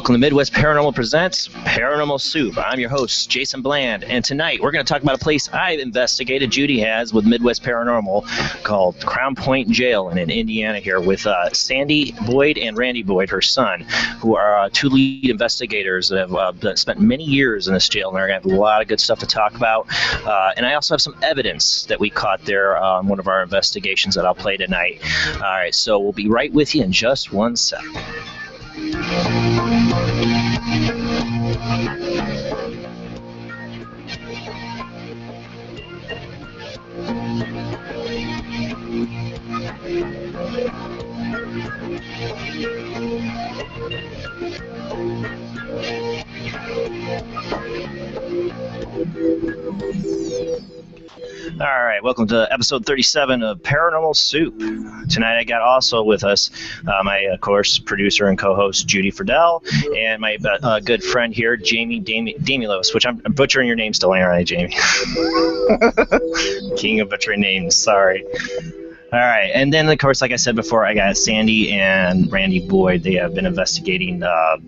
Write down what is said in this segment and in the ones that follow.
welcome to Midwest Paranormal Presents Paranormal Soup. I'm your host, Jason Bland, and tonight we're going to talk about a place I've investigated, Judy has, with Midwest Paranormal, called Crown Point Jail in Indiana here, with Sandy Boyd and Randy Boyd, her son, who are two lead investigators that have spent many years in this jail, and they're going to have a lot of good stuff to talk about. And I also have some evidence that we caught there on one of our investigations that I'll play tonight. All right, so we'll be right with you in just one sec. All right, welcome to episode 37 of Paranormal Soup. Tonight I got also with us my, of course, producer and co-host Judy Friedel, and my good friend here, Jamie Damilos, which I'm butchering your name still, aren't I, Jamie? King of butchering names, sorry. All right, and then, of course, like I said before, I got Sandy and Randy Boyd. They have been investigating the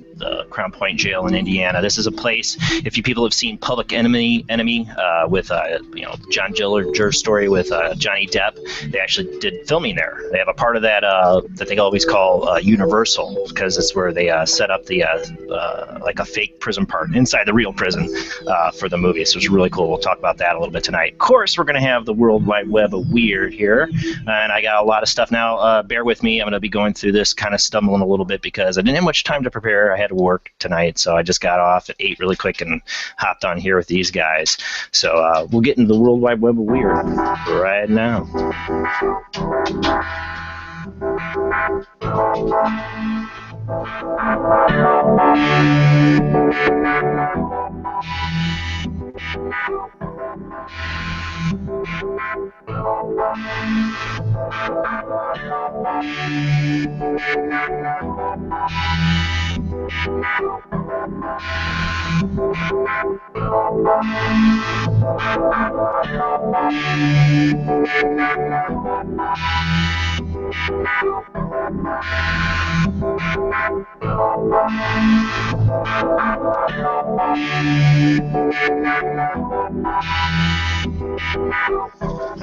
Crown Point Jail in Indiana. This is a place, if you people have seen Public Enemy with John Dillinger's story with Johnny Depp, they actually did filming there. They have a part of that that they always call Universal, because it's where they set up the like a fake prison part inside the real prison for the movie. So it's really cool. We'll talk about that a little bit tonight. Of course, we're going to have the World Wide Web of Weird here. And I got a lot of stuff now. Bear with me. I'm going to be going through this, kind of stumbling a little bit because I didn't have much time to prepare. I had to work tonight, so I just got off at 8 really quick and hopped on here with these guys. So we'll get into the World Wide Web of Weird right now.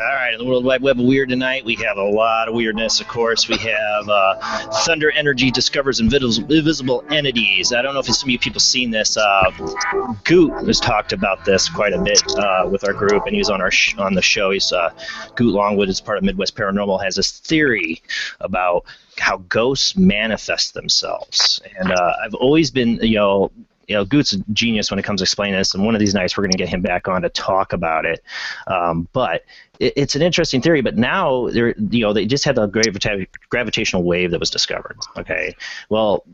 All right, in the World Wide Web of Weird tonight, we have a lot of weirdness, of course. We have Thunder Energy discovers invisible entities. I don't know if some of you people seen this. Goot has talked about this quite a bit with our group, and he was on on the show. He's Goot Longwood is part of Midwest Paranormal, has this theory about how ghosts manifest themselves. And I've always been, Goot's a genius when it comes to explaining this, and one of these nights we're going to get him back on to talk about it. But it's an interesting theory. But now they just had the gravitational wave that was discovered. Okay, well,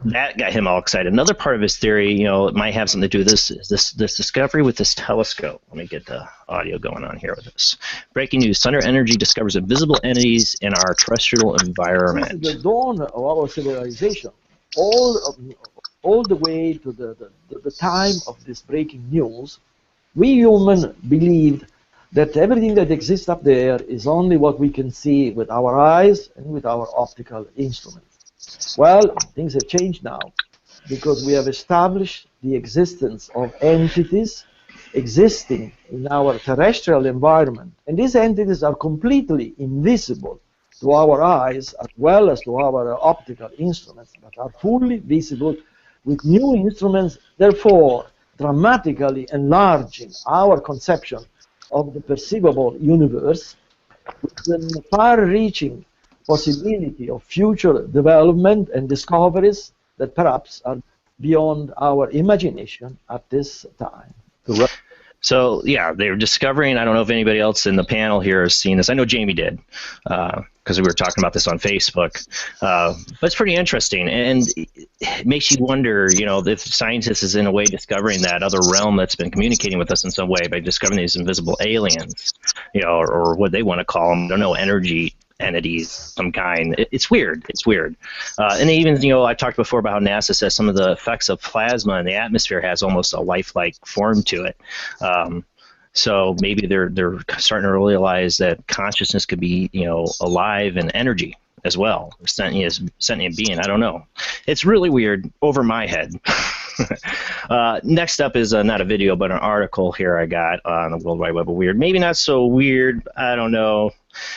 that got him all excited. Another part of his theory, it might have something to do with this discovery with this telescope. Let me get the audio going on here with this. Breaking news: Thunder Energy discovers invisible entities in our terrestrial environment. This is the dawn of our civilization. All the way to the time of this breaking news, we humans believed that everything that exists up there is only what we can see with our eyes and with our optical instruments. Well, things have changed now, because we have established the existence of entities existing in our terrestrial environment, and these entities are completely invisible to our eyes as well as to our optical instruments, but are fully visible with new instruments, therefore dramatically enlarging our conception of the perceivable universe, with the far-reaching possibility of future development and discoveries that perhaps are beyond our imagination at this time. So, yeah, they were discovering, I don't know if anybody else in the panel here has seen this. I know Jamie did, because we were talking about this on Facebook. But it's pretty interesting, and it makes you wonder, if scientists is in a way discovering that other realm that's been communicating with us in some way by discovering these invisible aliens, or what they want to call them, I don't know, energy entities some kind. It's weird. It's weird. And even, I talked before about how NASA says some of the effects of plasma in the atmosphere has almost a lifelike form to it. So maybe they're starting to realize that consciousness could be, alive and energy. as well, or sentient being. I don't know. It's really weird over my head. Next up is not a video, but an article here I got on the World Wide Web of Weird. Maybe not so weird. I don't know.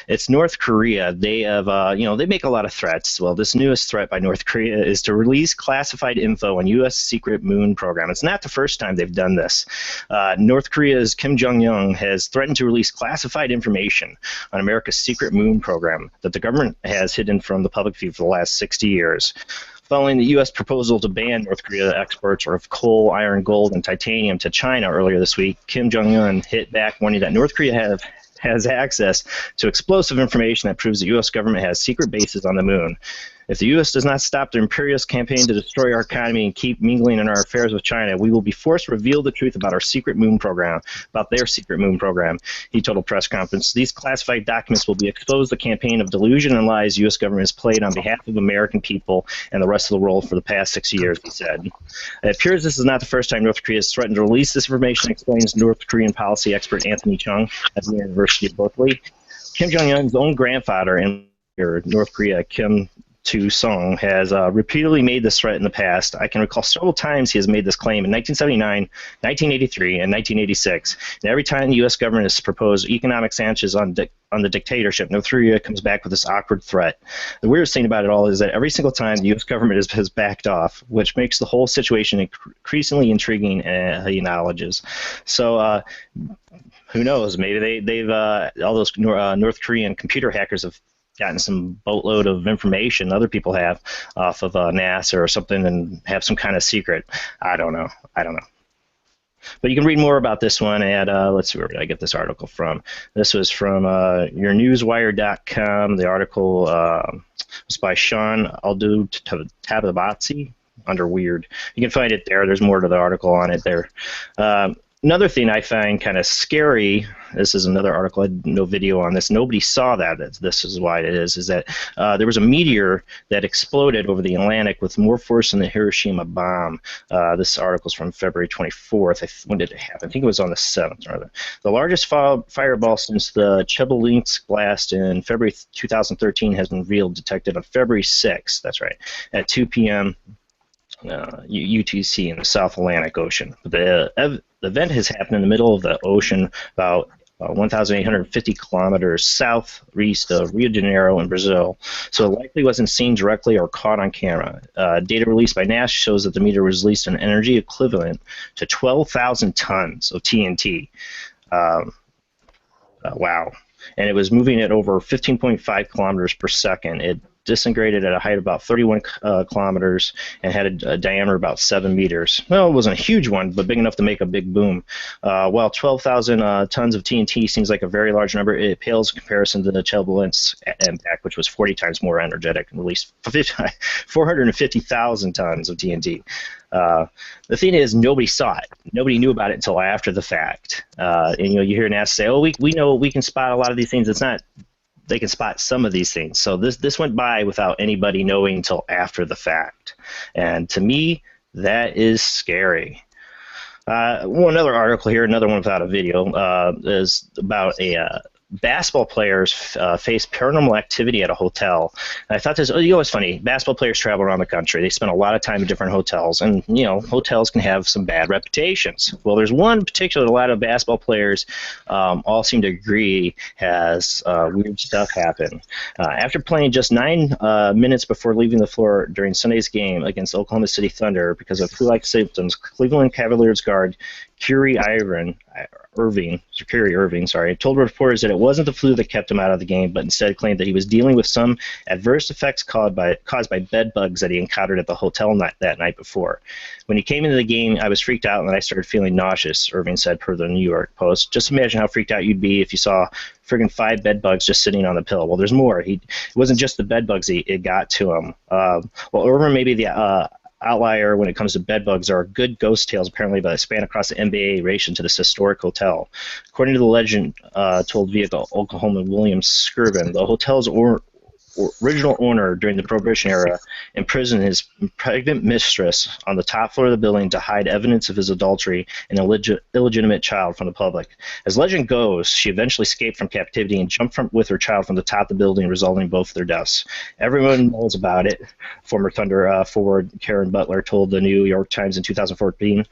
It's North Korea. They have, they make a lot of threats. Well, this newest threat by North Korea is to release classified info on U.S. secret moon program. It's not the first time they've done this. North Korea's Kim Jong-un has threatened to release classified information on America's secret moon program that the government has hidden from the public view for the last 60 years. Following the U.S. proposal to ban North Korea exports of coal, iron, gold, and titanium to China earlier this week, Kim Jong-un hit back, warning that North Korea has access to explosive information that proves the U.S. government has secret bases on the moon. If the U.S. does not stop their imperialist campaign to destroy our economy and keep mingling in our affairs with China, we will be forced to reveal the truth about our secret moon program, about their secret moon program, he told a press conference. These classified documents will be exposed the campaign of delusion and lies the U.S. government has played on behalf of American people and the rest of the world for the past 6 years, he said. It appears this is not the first time North Korea has threatened to release this information, explains North Korean policy expert Anthony Chung at the University of Berkeley. Kim Jong-un's own grandfather in North Korea, Kim Tu-sung, has repeatedly made this threat in the past. I can recall several times he has made this claim in 1979, 1983, and 1986. And every time the U.S. government has proposed economic sanctions on the dictatorship, North Korea comes back with this awkward threat. The weirdest thing about it all is that every single time the U.S. government has backed off, which makes the whole situation increasingly intriguing, he acknowledges. So who knows? Maybe they've all those North Korean computer hackers have gotten some boatload of information other people have off of NASA or something and have some kind of secret. I don't know. But you can read more about this one at, let's see, where did I get this article from? This was from yournewswire.com. The article was by Sean Aldo-Tababatsi under Weird. You can find it there. There's more to the article on it there. Another thing I find kind of scary, this is another article, I had no video on this, nobody saw that, this is why it is that there was a meteor that exploded over the Atlantic with more force than the Hiroshima bomb. This article is from February 24th. When did it happen? I think it was on the 7th. Rather. The largest fireball since the Chelyabinsk blast in February 2013 has been detected on February 6th, that's right, at 2 p.m. UTC in the South Atlantic Ocean. The event has happened in the middle of the ocean, about 1,850 kilometers southeast of Rio de Janeiro in Brazil, so it likely wasn't seen directly or caught on camera. Data released by NASA shows that the meteor was released an energy equivalent to 12,000 tons of TNT. Wow. And it was moving at over 15.5 kilometers per second. It disintegrated at a height of about 31 kilometers and had a diameter about 7 meters. Well, it wasn't a huge one, but big enough to make a big boom. While 12,000 tons of TNT seems like a very large number, it pales in comparison to the Chelyabinsk impact, which was 40 times more energetic and released 450,000 tons of TNT. The thing is, nobody saw it. Nobody knew about it until after the fact. And you hear NASA say, "Oh, we know we can spot a lot of these things." It's not. They can spot some of these things. So this went by without anybody knowing until after the fact. And to me, that is scary. One other article here, another one without a video, is about a basketball players face paranormal activity at a hotel. And I thought this, it's funny. Basketball players travel around the country. They spend a lot of time in different hotels, and hotels can have some bad reputations. Well, there's one in particular a lot of basketball players all seem to agree has weird stuff happen. After playing just 9 minutes before leaving the floor during Sunday's game against Oklahoma City Thunder because of flu-like symptoms, Cleveland Cavaliers guard Kyrie Irving told reporters that it wasn't the flu that kept him out of the game, but instead claimed that he was dealing with some adverse effects caused by bed bugs that he encountered at the hotel that night before. When he came into the game, I was freaked out and I started feeling nauseous, Irving said per the New York Post. Just imagine how freaked out you'd be if you saw friggin' 5 bed bugs just sitting on the pillow. Well, there's more. It wasn't just the bed bugs it got to him. Well, Irving maybe the outlier when it comes to bed bugs. There are good ghost tales apparently that span across the NBA ration to this historic hotel. According to the legend told via Oklahoma Williams Skirvin, the hotel's original owner during the Prohibition era imprisoned his pregnant mistress on the top floor of the building to hide evidence of his adultery and illegitimate child from the public. As legend goes, she eventually escaped from captivity and jumped with her child from the top of the building, resulting in both their deaths. Everyone knows about it. Former Thunder forward Karen Butler told the New York Times in 2014.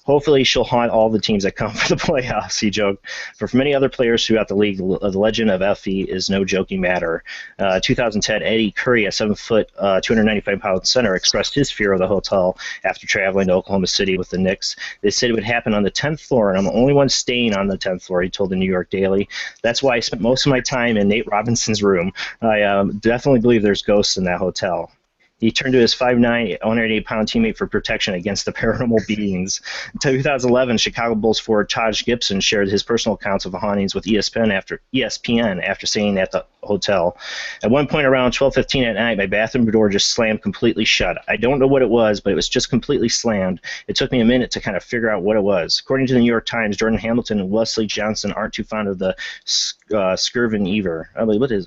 Hopefully, she'll haunt all the teams that come for the playoffs, he joked. For many other players throughout the league, the legend of Effie is no joking matter. 2010, Eddie Curry, a 7-foot, 295-pound center, expressed his fear of the hotel after traveling to Oklahoma City with the Knicks. They said it would happen on the 10th floor, and I'm the only one staying on the 10th floor, he told the New York Daily. That's why I spent most of my time in Nate Robinson's room. I definitely believe there's ghosts in that hotel. He turned to his 5'9", 108-pound teammate for protection against the paranormal beings. In 2011, Chicago Bulls forward Taj Gibson shared his personal accounts of the hauntings with ESPN after staying at the hotel. At one point around 12:15 at night, my bathroom door just slammed completely shut. I don't know what it was, but it was just completely slammed. It took me a minute to kind of figure out what it was. According to the New York Times, Jordan Hamilton and Wesley Johnson aren't too fond of the Skirvin Ever.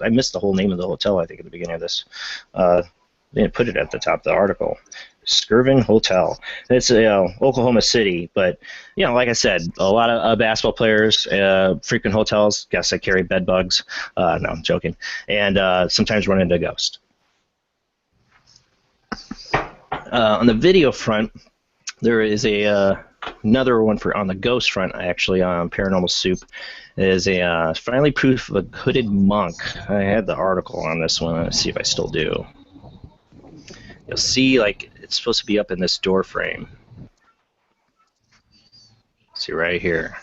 I missed the whole name of the hotel, I think, at the beginning of this. They didn't put it at the top of the article. Skirvin Hotel. It's Oklahoma City, but like I said, a lot of basketball players frequent hotels. Guess I carry bed bugs. No, I'm joking. And sometimes run into a ghost. On the video front, there is another one on the ghost front. Actually, on Paranormal Soup, is a finally proof of a hooded monk. I had the article on this one. Let's see if I still do. You'll see, like, it's supposed to be up in this door frame. See right here.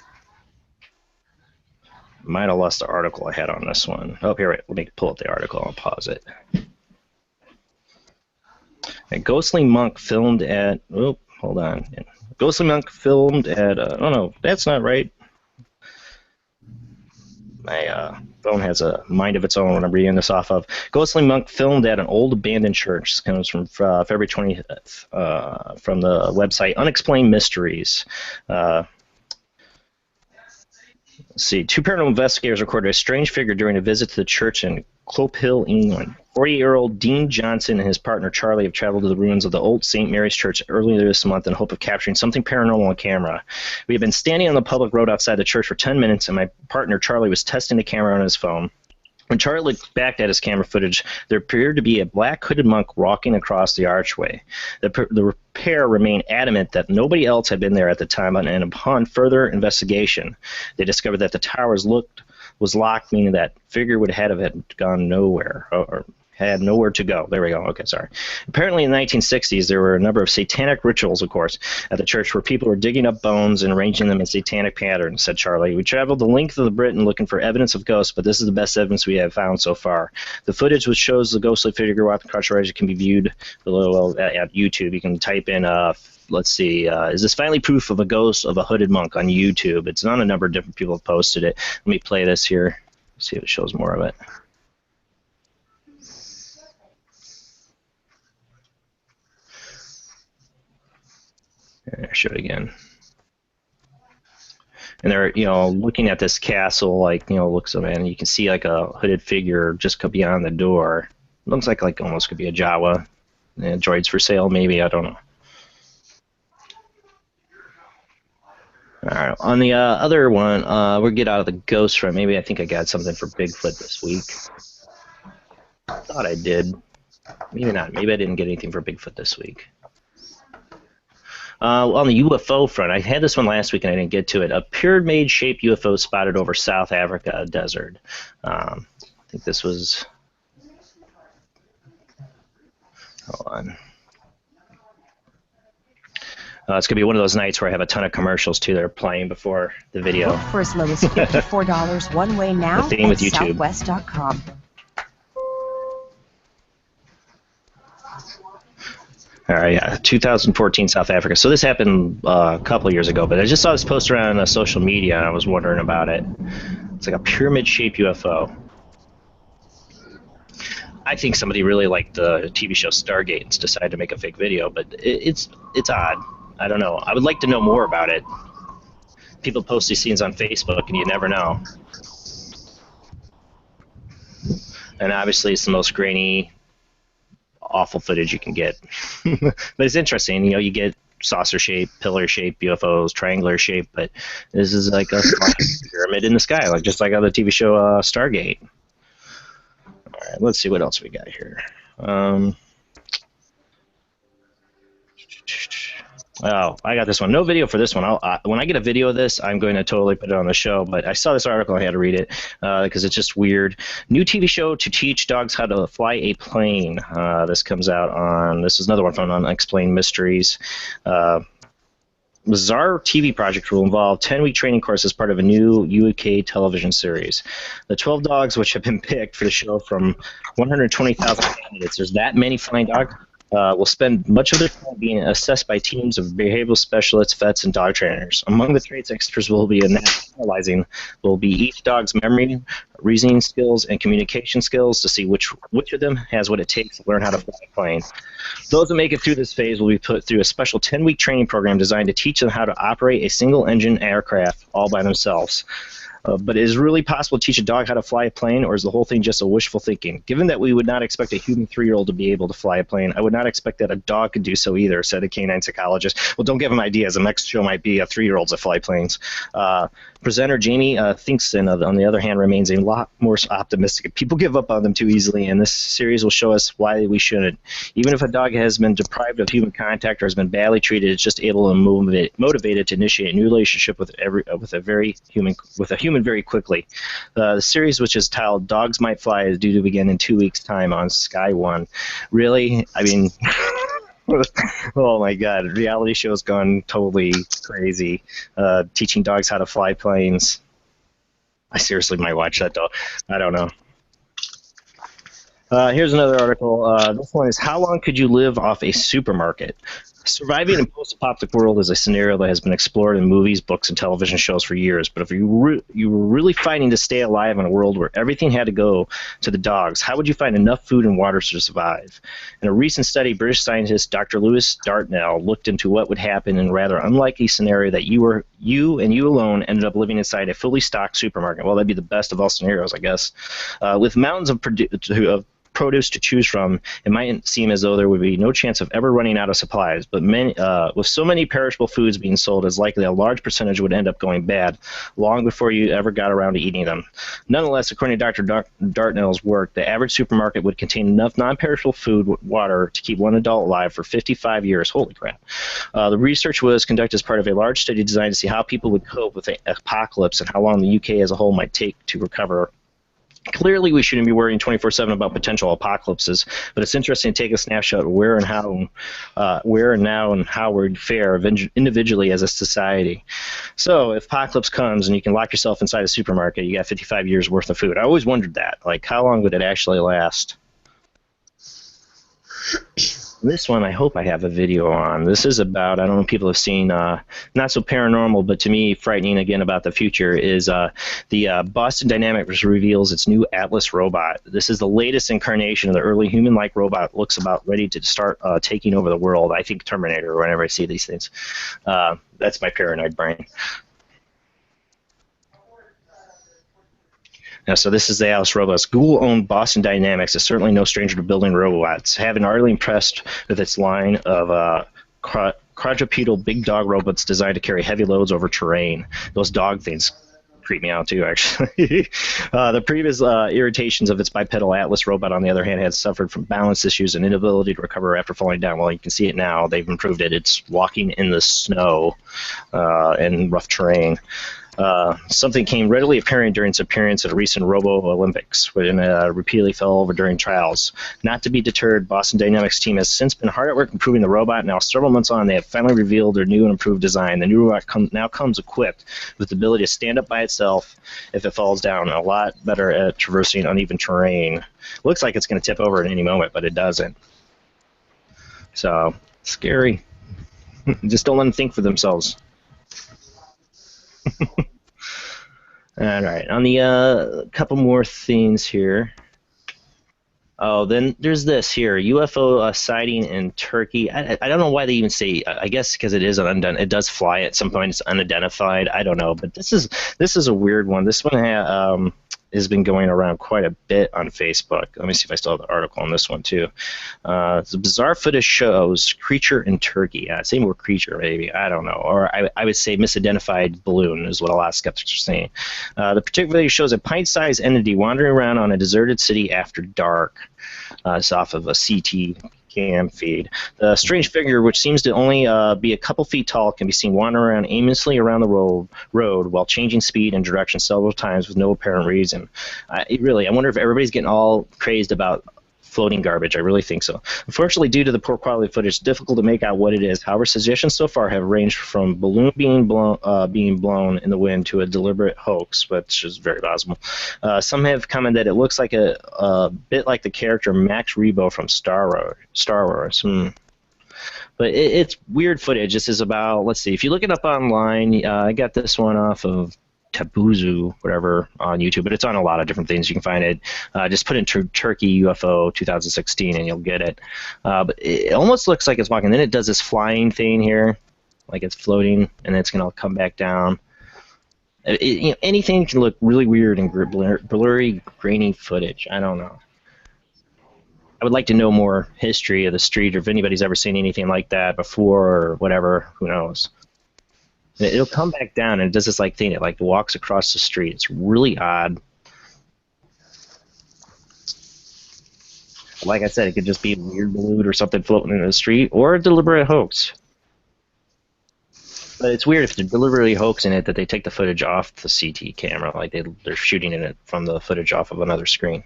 Might have lost the article I had on this one. Oh, here, wait. Let me pull up the article. I'll pause it. A ghostly monk filmed at... Oh, hold on. Ghostly monk filmed at... oh, no, that's not right. My phone has a mind of its own when I'm reading this off of. Ghostly monk filmed at an old abandoned church. This comes from February 20th from the website Unexplained Mysteries. Let's see. 2 paranormal investigators recorded a strange figure during a visit to the church in Clope England. 40-year-old Dean Johnson and his partner Charlie have traveled to the ruins of the old St. Mary's Church earlier this month in hope of capturing something paranormal on camera. We have been standing on the public road outside the church for 10 minutes, and my partner Charlie was testing the camera on his phone. When Charlie looked back at his camera footage, there appeared to be a black hooded monk walking across the archway. The pair remained adamant that nobody else had been there at the time, and upon further investigation, they discovered that the tower was locked, meaning that figure would have gone nowhere, or had nowhere to go. There we go. Okay, sorry. Apparently in the 1960s, there were a number of satanic rituals, of course, at the church where people were digging up bones and arranging them in satanic patterns, said Charlie. We traveled the length of the Britain looking for evidence of ghosts, but this is the best evidence we have found so far. The footage which shows the ghostly figure walking across the archway can be viewed below at YouTube. You can type in, let's see, is this finally proof of a ghost of a hooded monk on YouTube? It's on a number of different people have posted it. Let me play this here, see if it shows more of it. Show it again. And they're, looking at this castle, like, looks of it, and you can see like a hooded figure just beyond the door. Looks like almost could be a Jawa. Droids for sale, maybe, I don't know. All right, on the other one, we'll get out of the ghost front. Maybe I think I got something for Bigfoot this week. I thought I did. Maybe not. Maybe I didn't get anything for Bigfoot this week. On the UFO front, I had this one last week and I didn't get to it. A pyramid-shaped UFO spotted over South Africa desert. I think this was... Hold on. It's going to be one of those nights where I have a ton of commercials, too, that are playing before the video. Book for as low as $54 one way now the thing with at YouTube. Southwest.com. All right, yeah, 2014 South Africa. So this happened a couple of years ago, but I just saw this post around on social media, and I was wondering about it. It's like a pyramid-shaped UFO. I think somebody really liked the TV show Stargate and decided to make a fake video, but it's odd. I don't know. I would like to know more about it. People post these scenes on Facebook, and you never know. and obviously it's the most grainy, awful footage you can get. But it's interesting, you get saucer shape, pillar shape UFOs, triangular shape, but this is like a pyramid in the sky, just like on the TV show Stargate. All right, let's see what else we got here. Oh, I got this one. No video for this one. When I get a video of this, I'm going to totally put it on the show. But I saw this article. I had to read it because it's just weird. New TV show to teach dogs how to fly a plane. This comes out on. This is another one from Unexplained Mysteries. Bizarre TV project will involve 10-week training course as part of a new UK television series. The 12 dogs, which have been picked for the show from 120,000 candidates, there's that many flying dogs, will spend much of their time being assessed by teams of behavioral specialists, vets, and dog trainers. Among the traits experts will be analyzing will be each dog's memory, reasoning skills, and communication skills to see which of them has what it takes to learn how to fly a plane. Those that make it through this phase will be put through a special 10-week training program designed to teach them how to operate a single-engine aircraft all by themselves. But is it really possible to teach a dog how to fly a plane, or is the whole thing just a wishful thinking? Given that we would not expect a human 3-year-old to be able to fly a plane, I would not expect that a dog could do so either, said a canine psychologist. Well, don't give him ideas. The next show might be 3-year-olds that fly planes. Presenter Jamie Thinkson, on the other hand, remains a lot more optimistic. People give up on them too easily, and this series will show us why we shouldn't. Even if a dog has been deprived of human contact or has been badly treated, it's just able and motivated to initiate a new relationship with a human very quickly. The series, which is titled Dogs Might Fly, is due to begin in 2 weeks' time on Sky One. Really? I mean... Oh my God! Reality show's gone totally crazy. Teaching dogs how to fly planes. I seriously might watch that though. I don't know. Here's another article. This one is: how long could you live off a supermarket? Surviving in a post-apocalyptic world is a scenario that has been explored in movies, books, and television shows for years. But if you were really fighting to stay alive in a world where everything had to go to the dogs, how would you find enough food and water to survive? In a recent study, British scientist Dr. Lewis Dartnell looked into what would happen in a rather unlikely scenario that you and you alone ended up living inside a fully stocked supermarket. Well, that'd be the best of all scenarios, I guess. With mountains of produce to choose from, it might seem as though there would be no chance of ever running out of supplies, but with so many perishable foods being sold, it's likely a large percentage would end up going bad long before you ever got around to eating them. Nonetheless, according to Dr. Dartnell's work, the average supermarket would contain enough non-perishable food and water to keep one adult alive for 55 years. Holy crap. The research was conducted as part of a large study designed to see how people would cope with the apocalypse and how long the UK as a whole might take to recover. Clearly, we shouldn't be worrying 24/7 about potential apocalypses, but it's interesting to take a snapshot of where and now and how we'd fare individually as a society. So, if apocalypse comes and you can lock yourself inside a supermarket, you got 55 years worth of food. I always wondered that, like, how long would it actually last? This one I hope I have a video on. This is about, I don't know if people have seen, not so paranormal, but to me frightening again about the future, is the Boston Dynamics reveals its new Atlas robot. This is the latest incarnation of the early human-like robot. Looks about ready to start taking over the world. I think Terminator whenever I see these things. That's my paranoid brain. Now, so this is the Atlas robots. Google-owned Boston Dynamics is certainly no stranger to building robots, having already impressed with its line of quadrupedal big dog robots designed to carry heavy loads over terrain. Those dog things creep me out too, actually. The previous irritations of its bipedal Atlas robot, on the other hand, had suffered from balance issues and inability to recover after falling down. Well, you can see it now. They've improved it. It's walking in the snow and rough terrain. Something came readily apparent during its appearance at a recent Robo-Olympics, when it repeatedly fell over during trials. Not to be deterred, Boston Dynamics team has since been hard at work improving the robot. Now, several months on, they have finally revealed their new and improved design. The new robot now comes equipped with the ability to stand up by itself if it falls down, a lot better at traversing uneven terrain. Looks like it's going to tip over at any moment, but it doesn't. So, scary. Just don't let them think for themselves. All right, on the couple more things here. Oh, then there's this here, UFO sighting in Turkey. I don't know why they even say. I guess because it is it does fly at some point. It's unidentified. I don't know, but this is a weird one. This one has been going around quite a bit on Facebook. Let me see if I still have the article on this one too. The bizarre footage shows creature in Turkey. Say more creature, maybe. I don't know. Or I would say misidentified balloon is what a lot of skeptics are saying. The particular video shows a pint-sized entity wandering around on a deserted city after dark. It's off of a CT cam feed. The strange figure, which seems to only be a couple feet tall, can be seen wandering around aimlessly around the road while changing speed and direction several times with no apparent reason. I wonder if everybody's getting all crazed about floating garbage. I really think so. Unfortunately, due to the poor quality of footage, it's difficult to make out what it is. However, suggestions so far have ranged from balloon being blown in the wind to a deliberate hoax, which is very possible. Some have commented that it looks like a bit like the character Max Rebo from Star Wars. But it's weird footage. This is about, let's see, if you look it up online, I got this one off of Tabuzu, whatever, on YouTube, but it's on a lot of different things. You can find it. Just put in Turkey UFO 2016 and you'll get it. But it almost looks like it's walking. Then it does this flying thing here, like it's floating, and then it's going to come back down. Anything can look really weird and blurry, grainy footage. I don't know. I would like to know more history of the street, or if anybody's ever seen anything like that before, or whatever. Who knows? It'll come back down and it does this like thing. It like walks across the street. It's really odd. Like I said, it could just be a weird balloon or something floating in the street, or a deliberate hoax. But it's weird if they're deliberately hoaxing it that they take the footage off the CT camera, like they're shooting it from the footage off of another screen.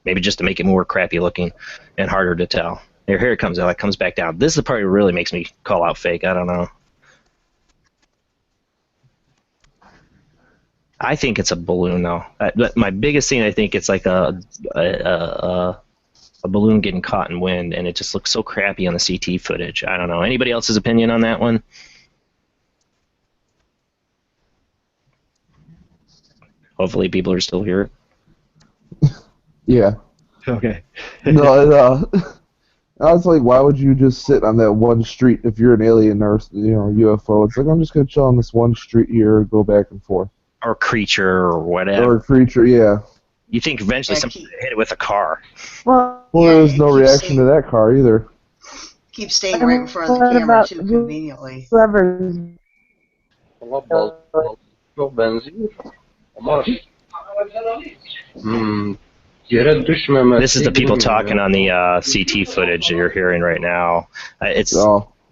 Maybe just to make it more crappy looking and harder to tell. Here it comes out. It comes back down. This is the part that really makes me call out fake. I don't know. I think it's a balloon, though. But my biggest thing, I think it's like a balloon getting caught in wind, and it just looks so crappy on the CT footage. I don't know. Anybody else's opinion on that one? Hopefully people are still here. Yeah. Okay. No, I was like, why would you just sit on that one street if you're an alien or UFO? It's like, I'm just going to chill on this one street here and go back and forth. Or creature or whatever. Or creature, yeah. You think eventually somebody hit it with a car. Well, there's no reaction to that car either. Keep staying right in front of the camera too conveniently. This is the people talking on the CT footage that you're hearing right now. It's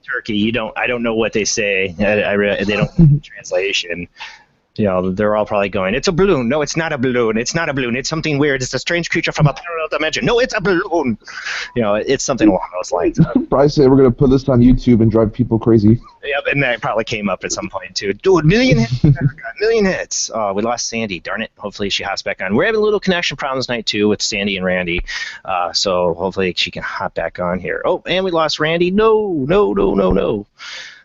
Turkey. I don't know what they say. They don't translation. They're all probably going, it's a balloon. No, it's not a balloon. It's not a balloon. It's something weird. It's a strange creature from a parallel dimension. No, it's a balloon. It's something along those lines. Probably say we're going to put this on YouTube and drive people crazy. Yep, and that probably came up at some point, too. Dude, million hits. Million hits. Oh, we lost Sandy. Darn it. Hopefully she hops back on. We're having a little connection problems tonight, too, with Sandy and Randy. So hopefully she can hop back on here. Oh, and we lost Randy. No.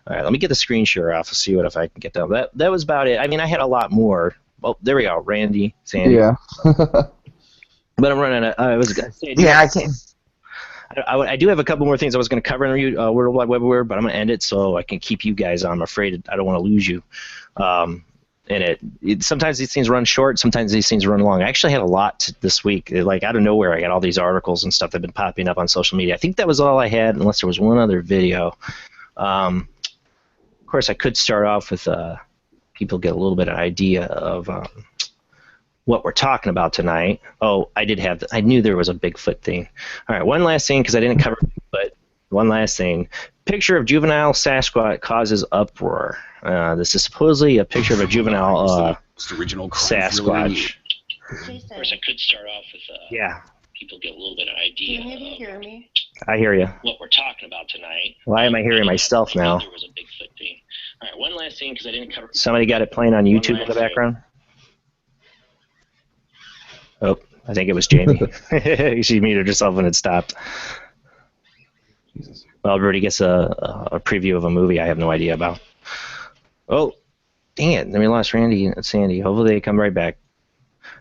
All right, let me get the screen share off. Let's see if I can get that. That was about it. I mean, I had a lot more. Well, there we go. Randy, Sandy. Yeah. But I'm running out. I can. I do have a couple more things I was going to cover in World Wide Web Aware, but I'm going to end it so I can keep you guys on. I'm afraid I don't want to lose you. And sometimes these things run short, sometimes these things run long. I actually had a lot this week. Like, out of nowhere, I got all these articles and stuff that have been popping up on social media. I think that was all I had, unless there was one other video. Of course, I could start off with people get a little bit of idea of what we're talking about tonight. Oh, I knew there was a Bigfoot thing. All right, one last thing, because I didn't cover Bigfoot. One last thing. Picture of juvenile Sasquatch causes uproar. This is supposedly a picture of a juvenile Sasquatch. Of course, I could start off with people get a little bit of idea. Can you hear me? I hear you. What we're talking about tonight. Why am I hearing myself now? There was a Bigfoot thing. All right, one last thing, because I didn't cover. Somebody got it playing on YouTube in the background? Oh, I think it was Jamie. She muted herself when it stopped. Well, everybody gets a preview of a movie I have no idea about. Oh, dang it. Then we lost Randy and Sandy. Hopefully they come right back.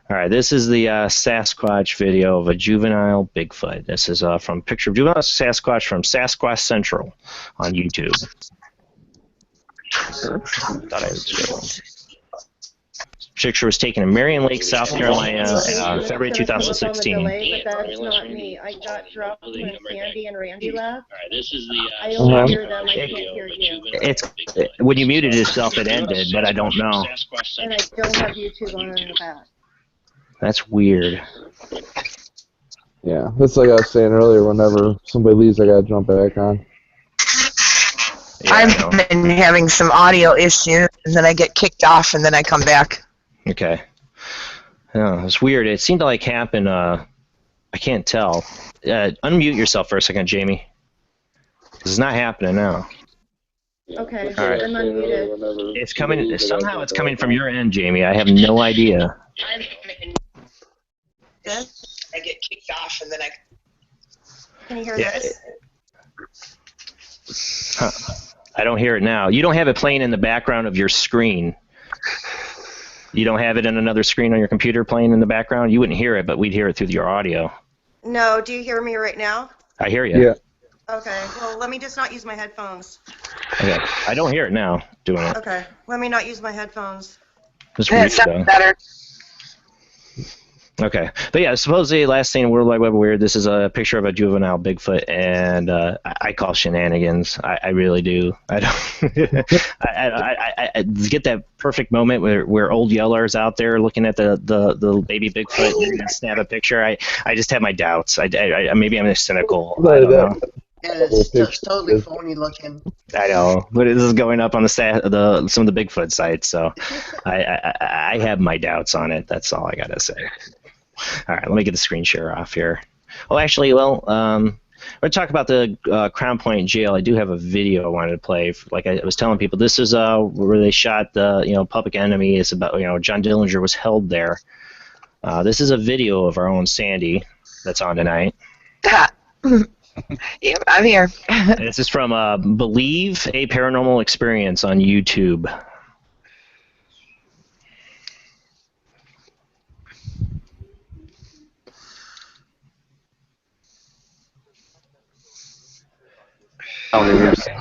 All right, this is the Sasquatch video of a juvenile Bigfoot. This is from picture of juvenile Sasquatch from Sasquatch Central on YouTube. Thought I was good. Picture was taken in Marion Lake, South Carolina, February But 2016. that's not me. I got dropped when Sandy and Randy left. This is I only hear them. I can't hear you. It's when you muted yourself, it ended, but I don't know. And I don't have YouTube on in the back. That's weird. Yeah, that's like I was saying earlier. Whenever somebody leaves, I gotta jump back on. Yeah, I've been having some audio issues, and then I get kicked off, and then I come back. Okay. Oh, it's weird. It seemed to like happen. I can't tell. Unmute yourself for a second, Jamie. It's not happening now. Okay, All right. I'm unmuted. It's coming. Somehow it's coming from your end, Jamie. I have no idea. I get kicked off, and then I. Can you hear Yeah. this? Huh. I don't hear it now. You don't have it playing in the background of your screen. You don't have it in another screen on your computer playing in the background? You wouldn't hear it, but we'd hear it through your audio. No, do you hear me right now? I hear you. Yeah. Okay, well, let me just not use my headphones. Okay. I don't hear it now doing it. Okay, let me not use my headphones. It's That weird, sounds though. better. Okay. But yeah, supposedly last thing World Wide Web Weird, this is a picture of a juvenile Bigfoot, and I call shenanigans. I really do. I don't. I get that perfect moment where old Yeller's out there looking at the baby Bigfoot and gonna snap a picture. I just have my doubts. Maybe I'm just cynical. I don't know. Yeah, it's just totally phony looking. I know, but this is going up on the some of the Bigfoot sites, so I have my doubts on it. That's all I gotta say. All right, let me get the screen share off here. Oh, actually, well, we're gonna talk about the Crown Point jail. I do have a video I wanted to play. Like I was telling people, this is where they shot the Public Enemy. It's about John Dillinger was held there. This is a video of our own Sandy that's on tonight. Yeah, I'm here. This is from Believe a Paranormal Experience on YouTube.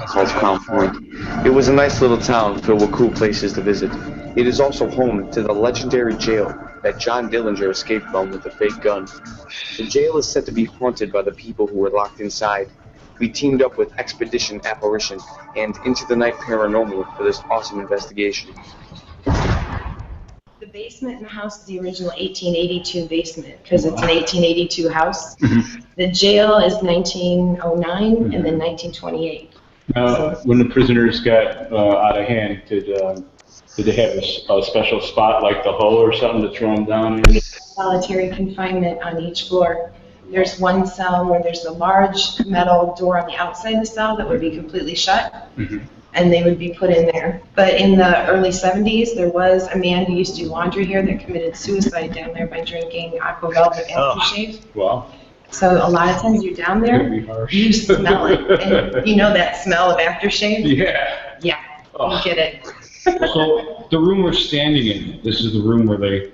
Called Crown Point. It was a nice little town filled with cool places to visit. It is also home to the legendary jail that John Dillinger escaped from with a fake gun. The jail is said to be haunted by the people who were locked inside. We teamed up with Expedition Apparition and Into the Night Paranormal for this awesome investigation. The basement in the house is the original 1882 basement because it's an 1882 house. The jail is 1909 and then 1928. When the prisoners got out of hand, did they have a special spot like the hull or something to throw them down in? Solitary confinement on each floor. There's one cell where there's a large metal door on the outside of the cell that would be completely shut, and they would be put in there. But in the early 70s, there was a man who used to do laundry here that committed suicide down there by drinking aqua velvet aftershave. Wow. So a lot of times you're down there, That'd be harsh. you smell it, and you know that smell of aftershave? Yeah. Yeah, you get it. So the room we're standing in, this is the room where they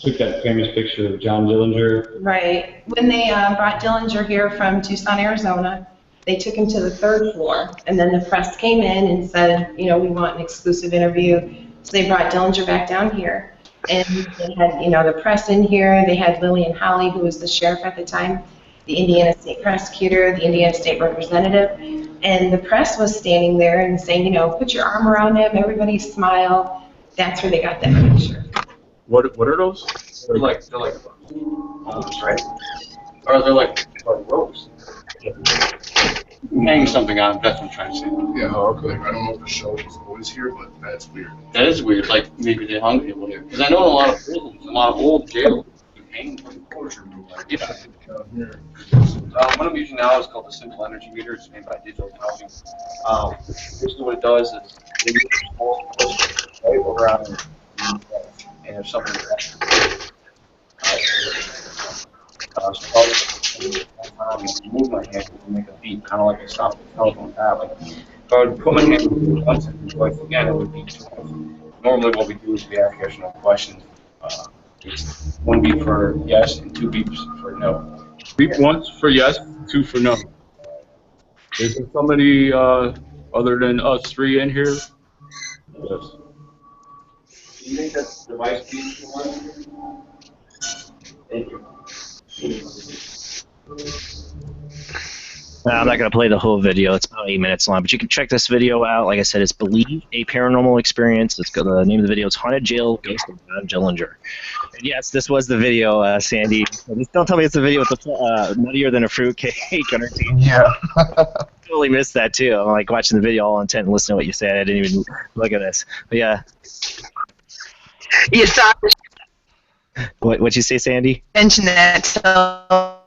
took that famous picture of John Dillinger. Right. When they brought Dillinger here from Tucson, Arizona, they took him to the 3rd floor, and then the press came in and said, we want an exclusive interview. So they brought Dillinger back down here, and they had, the press in here. They had Lillian Holly, who was the sheriff at the time, the Indiana State Prosecutor, the Indiana State Representative, and the press was standing there and saying, put your arm around him, everybody smile. That's where they got that picture. What are those? They're like homes, right? Or they're like ropes. Hang something on. That's what I'm trying to say. Yeah, okay. I don't know if the show was always here, but that's weird. That is weird. Like maybe they hung people here. Because I know in a lot of prisons, a lot of old jails, you hang people. Yeah. What I'm using now is called the Simple Energy Meter. It's made by Digital Technology. Basically, what it does is it uses a small push right around, and if something move my hand to make a beat, kind of like a sound telephone tapping. If I would put my hand once and twice again, it would beat twice. Normally, what we do is we ask yes or no questions. It's 1 beep for yes and 2 beeps for no. Beep once for yes, 2 for no. Is there somebody other than us 3 in here? Yes. you think that's the device piece you want? Thank you. I'm not going to play the whole video. It's about 8 minutes long, but you can check this video out. Like I said, it's Believe, a Paranormal Experience. The name of the video is Haunted Jail Ghost of John Dillinger. And yes, this was the video, Sandy. Just don't tell me it's the video with the nuttier than a fruitcake underneath. Yeah. Totally missed that, too. I'm like watching the video all intent and listening to what you said. I didn't even look at this. But yeah. You saw What'd you say, Sandy? mention that so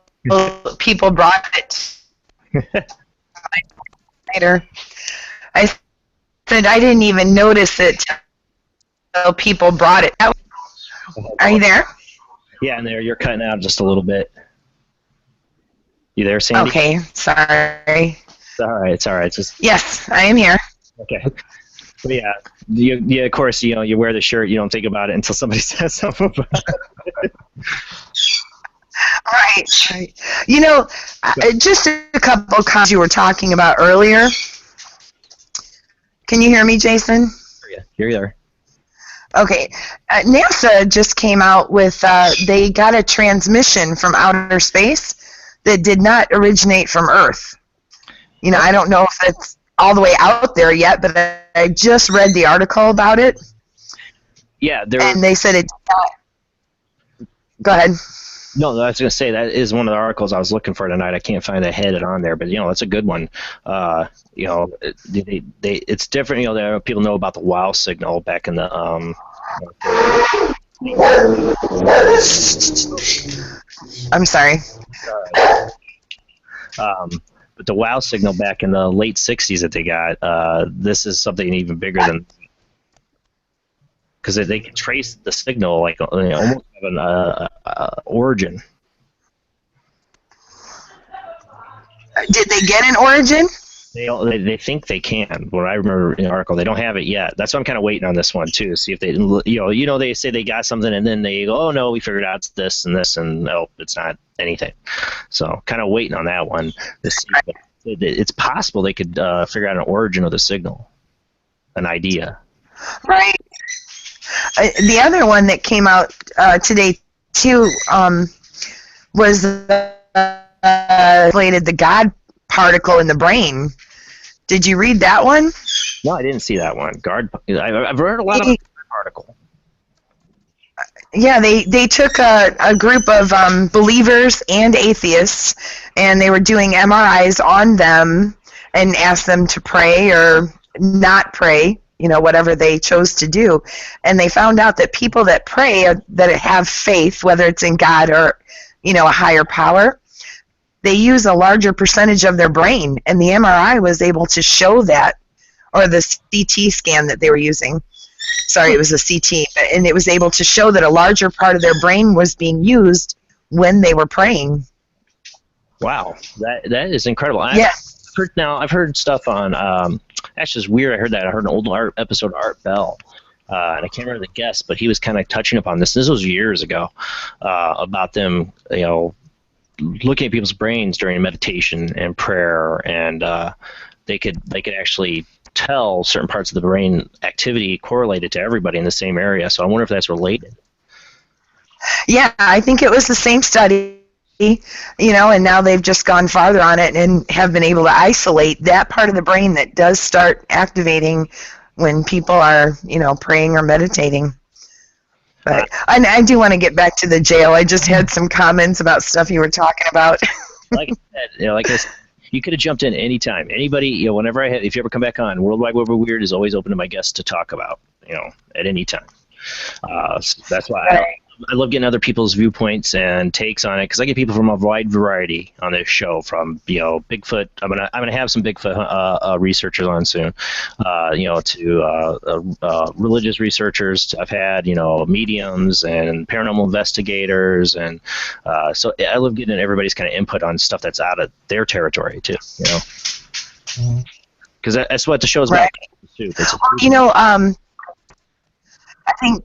people brought it later. I said I didn't even notice it until people brought it. Are you there? Yeah, and there you're cutting out just a little bit. You there, Sandy? Okay, sorry. It's all right. It's all right. It's just Yes, I am here. okay. But yeah, you of course you wear the shirt. You don't think about it until somebody says something about it. Right. You know, just a couple of comments you were talking about earlier. Can you hear me, Jason? You're there. Okay. NASA just came out with, they got a transmission from outer space that did not originate from Earth. You know, I don't know if it's all the way out there yet, but I just read the article about it. Yeah, and they said it. Go ahead. No, I was going to say that is one of the articles I was looking for tonight. I can't find that headed on there, but that's a good one. It's different. There people know about the WOW signal back in the I'm sorry. But the WOW signal back in the late '60s that they got, this is something even bigger than. Because they can trace the signal, like almost have an origin. Did they get an origin? They think they can. What I remember in the article, they don't have it yet. That's why I'm kind of waiting on this one too, to see if they, they say they got something and then they go, oh no, we figured out it's this and this, and no, it's not anything. So kind of waiting on that one to see. But it's possible they could figure out an origin of the signal, an idea. Right. The other one that came out today too was related the God particle in the brain. Did you read that one? No, I didn't see that one. I've heard a lot about the God particle. Yeah, they took a group of believers and atheists, and they were doing MRIs on them and asked them to pray or not pray. Whatever they chose to do. And they found out that people that pray, that have faith, whether it's in God or, a higher power, they use a larger percentage of their brain. And the MRI was able to show that, or the CT scan that they were using. Sorry, it was a CT. And it was able to show that a larger part of their brain was being used when they were praying. Wow, that is incredible. Yeah. I've heard stuff on, actually it's weird, I heard an old episode of Art Bell, and I can't remember the guest, but he was kind of touching upon this. This was years ago, about them, looking at people's brains during meditation and prayer, and they could actually tell certain parts of the brain activity correlated to everybody in the same area. So I wonder if that's related. Yeah, I think it was the same study. And now they've just gone farther on it and have been able to isolate that part of the brain that does start activating when people are, praying or meditating. But and I do want to get back to the jail. I just had some comments about stuff you were talking about. Like I said, you could have jumped in anytime. Anybody, whenever if you ever come back on, Worldwide Web of Weird is always open to my guests to talk about, at any time. So that's why I love getting other people's viewpoints and takes on it, because I get people from a wide variety on this show. From Bigfoot, I'm gonna have some Bigfoot researchers on soon. To religious researchers. I've had mediums and paranormal investigators, and so I love getting everybody's kind of input on stuff that's out of their territory too. Because that's what the show's about too. I think.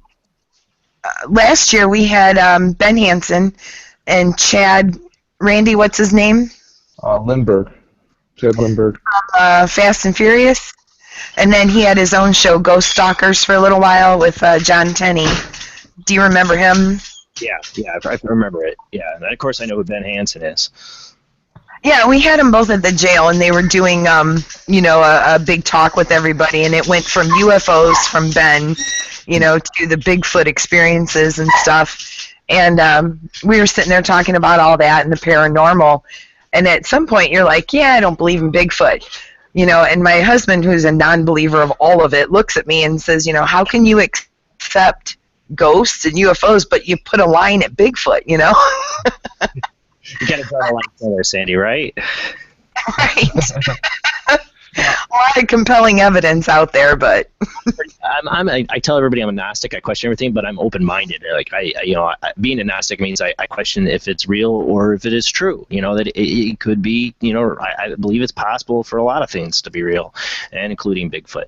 Last year we had Ben Hansen and Chad, Randy, what's his name? Lindbergh. Chad Lindbergh. Fast and Furious. And then he had his own show, Ghost Stalkers, for a little while with John Tenney. Do you remember him? Yeah, I remember it. Yeah, and of course I know who Ben Hansen is. Yeah, we had them both at the jail, and they were doing, a big talk with everybody, and it went from UFOs from Ben, to the Bigfoot experiences and stuff. And we were sitting there talking about all that and the paranormal, and at some point you're like, yeah, I don't believe in Bigfoot. And my husband, who's a non-believer of all of it, looks at me and says, how can you accept ghosts and UFOs, but you put a line at Bigfoot, You got to draw a line somewhere, Sandy, right? Right. A lot of compelling evidence out there, but I tell everybody I'm a Gnostic. I question everything, but I'm open-minded. Like being a Gnostic means I question if it's real or if it is true. That it could be. I believe it's possible for a lot of things to be real, and including Bigfoot.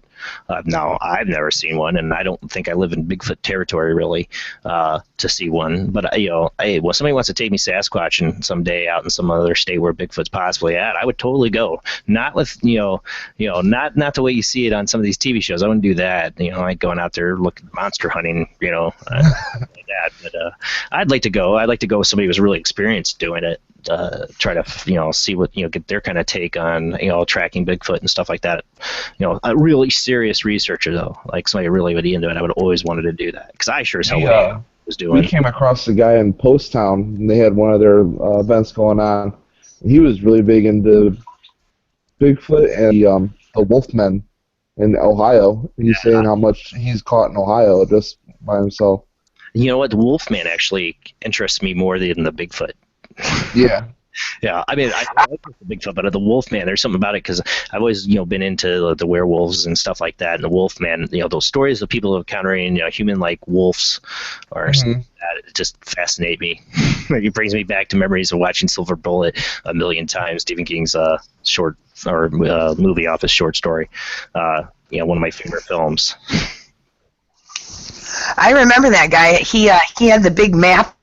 Now I've never seen one, and I don't think I live in Bigfoot territory really to see one. But well, somebody wants to take me Sasquatching someday out in some other state where Bigfoot's possibly at, I would totally go. Not with not the way you see it on some of these TV shows. I wouldn't do that. Like going out there looking monster hunting, like that. But I'd like to go. I'd like to go with somebody who's really experienced doing it. Try to see what get their kind of take on tracking Bigfoot and stuff like that. A really serious researcher though, like somebody really would be into it. I would always wanted to do that because I sure as hell was doing. We came across a guy in Post Town, and they had one of their events going on. And he was really big into Bigfoot and the Wolfmen in Ohio. He's saying how much he's caught in Ohio just by himself. You know what? The Wolfman actually interests me more than the Bigfoot. Yeah. Yeah, I mean, I like the Bigfoot, but the Wolfman, there's something about it because I've always, been into the werewolves and stuff like that, and the Wolfman, those stories of people encountering, human-like wolves or something like that, it just fascinate me. It brings me back to memories of watching Silver Bullet a million times, Stephen King's short or movie off his short story. One of my favorite films. I remember that guy. He had the big map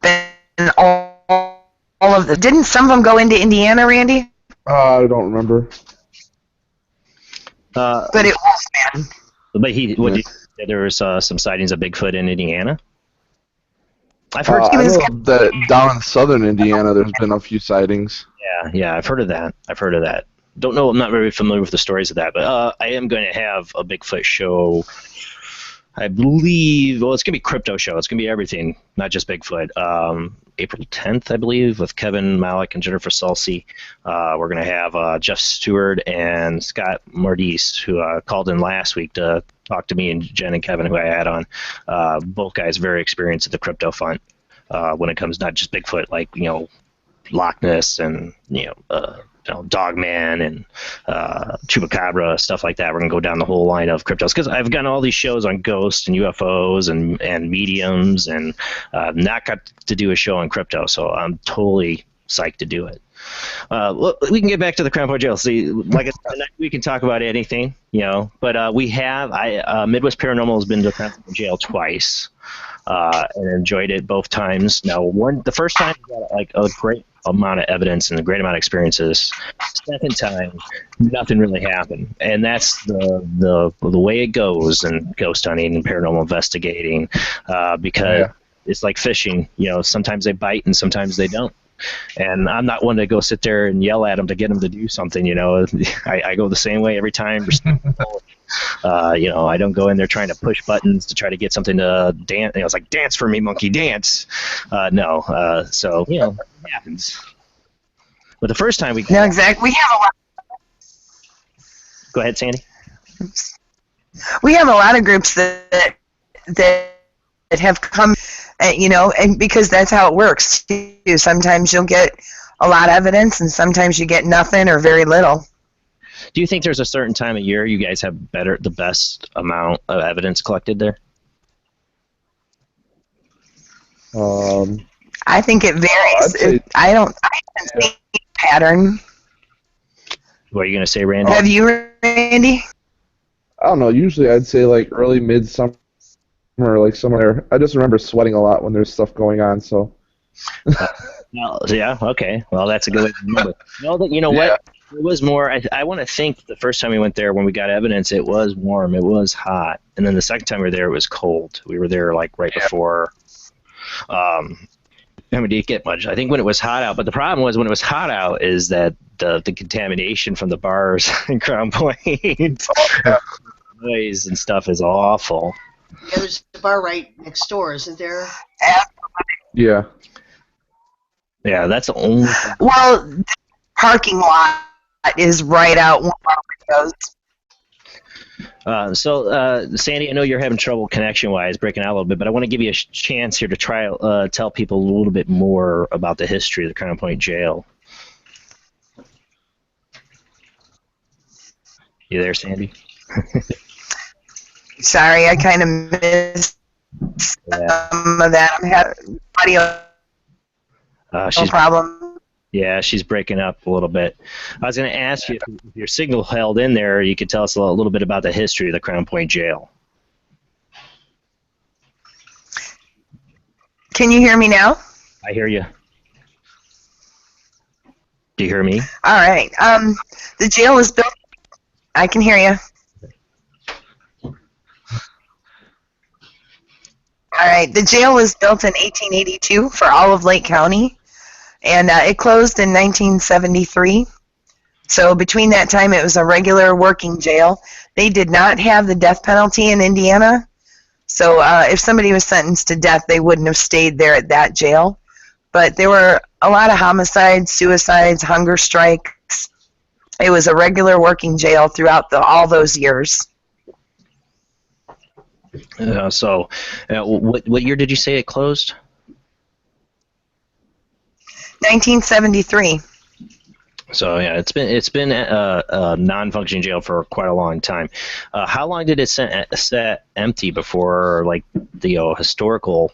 and all of the. Didn't some of them go into Indiana, Randy? I don't remember. But it was, man. But there was some sightings of Bigfoot in Indiana. I've heard. I know that down in southern Indiana, there's been a few sightings. Yeah, I've heard of that. Don't know. I'm not very familiar with the stories of that, but I am going to have a Bigfoot show. I believe, it's going to be a crypto show. It's going to be everything, not just Bigfoot. April 10th, I believe, with Kevin Malik and Jennifer Salsi. We're going to have Jeff Stewart and Scott Mordis, who called in last week to talk to me and Jen and Kevin, who I had on. Both guys very experienced at the crypto front when it comes not just Bigfoot, like, Loch Ness and, Dogman and Chupacabra, stuff like that. We're going to go down the whole line of cryptos because I've done all these shows on ghosts and UFOs and mediums and not got to do a show on crypto, so I'm totally psyched to do it. We can get back to the Crown Point Jail. See, like I said, we can talk about anything, but we have Midwest Paranormal has been to Crown Point Jail twice and enjoyed it both times. Now, the first time we got like a great amount of evidence and a great amount of experiences. Second time, nothing really happened, and that's the way it goes in ghost hunting and paranormal investigating, because it's like fishing. Sometimes they bite and sometimes they don't. And I'm not one to go sit there and yell at them to get them to do something. I go the same way every time. I don't go in there trying to push buttons to try to get something to dance. It's like, dance for me, monkey, dance. No. So, it happens. But the first time we... No, exactly. We have a lot... Go ahead, Sandy. We have a lot of groups that have come, and because that's how it works, too. Sometimes you'll get a lot of evidence, and sometimes you get nothing or very little. Do you think there's a certain time of year you guys have the best amount of evidence collected there? I think it varies. I don't see a pattern. What are you going to say, Randy? Have you, Randy? I don't know. Usually I'd say like early midsummer, like somewhere. I just remember sweating a lot when there's stuff going on, so. Yeah, okay. Well, that's a good way to remember. You know what? It was more. I want to think the first time we went there, when we got evidence, it was warm. It was hot, and then the second time we were there, it was cold. We were there like right before. We didn't get much. I think when it was hot out, but the problem was when it was hot out is that the contamination from the bars in Crown Point, noise and stuff is awful. Yeah, there's a bar right next door, isn't there? Yeah. Yeah, that's the only. Well, the parking lot is right out one of our windows. Sandy, I know you're having trouble connection-wise, breaking out a little bit, but I want to give you a chance here to try tell people a little bit more about the history of the Crown Point Jail. You there, Sandy? Sorry, I kind of missed some of that. I'm having audio no problem. Yeah, she's breaking up a little bit. I was going to ask you if your signal held in there, you could tell us a little bit about the history of the Crown Point Jail. Can you hear me now? I hear you. Do you hear me? All right. The jail is built. I can hear you. All right. The jail was built in 1882 for all of Lake County, and it closed in 1973. So between that time, it was a regular working jail. They did not have the death penalty in Indiana. So if somebody was sentenced to death, they wouldn't have stayed there at that jail. But there were a lot of homicides, suicides, hunger strikes. It was a regular working jail throughout all those years. What year did you say it closed? 1973. So yeah, it's been a non-functioning jail for quite a long time. How long did it sit empty before like the historical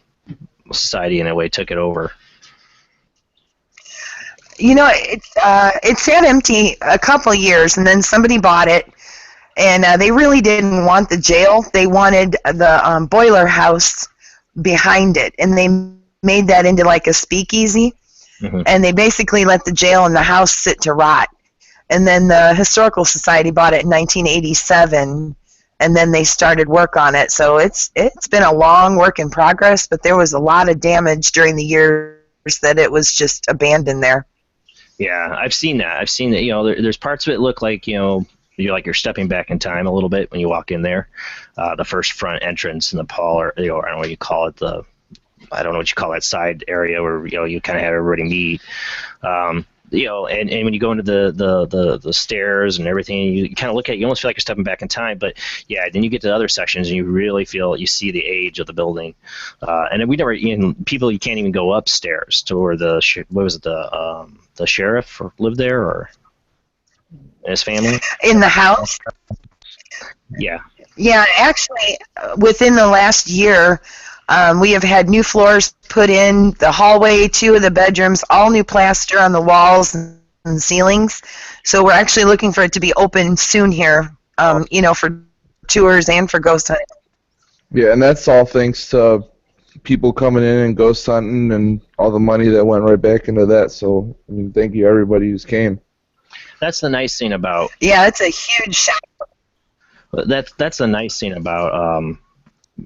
society in a way took it over? You know, it sat empty a couple years, and then somebody bought it, and they really didn't want the jail. They wanted the boiler house behind it, and they made that into like a speakeasy. Mm-hmm. And they basically let the jail and the house sit to rot. And then the Historical Society bought it in 1987, and then they started work on it. So it's been a long work in progress, but there was a lot of damage during the years that it was just abandoned there. Yeah, I've seen that. You know, there's parts of it look like, you know, you're stepping back in time a little bit when you walk in there. The first front entrance in the parlor, you know, I don't know what you call it, I don't know what you call that side area where, you know, you kind of have everybody meet. You know, and when you go into the stairs and everything, you kind of look at it, you almost feel like you're stepping back in time. But yeah, then you get to the other sections and you really you see the age of the building. And then we never, you can't even go upstairs to where the sheriff lived there, or his family in the house. Yeah. Yeah, actually, within the last year, we have had new floors put in, the hallway, 2 of the bedrooms, all new plaster on the walls and ceilings. So we're actually looking for it to be open soon here, you know, for tours and for ghost hunting. Yeah, and that's all thanks to people coming in and ghost hunting and all the money that went right back into that. So, I mean, thank you everybody who's came. That's the nice thing about. Yeah, it's a huge shock. That's the nice thing about,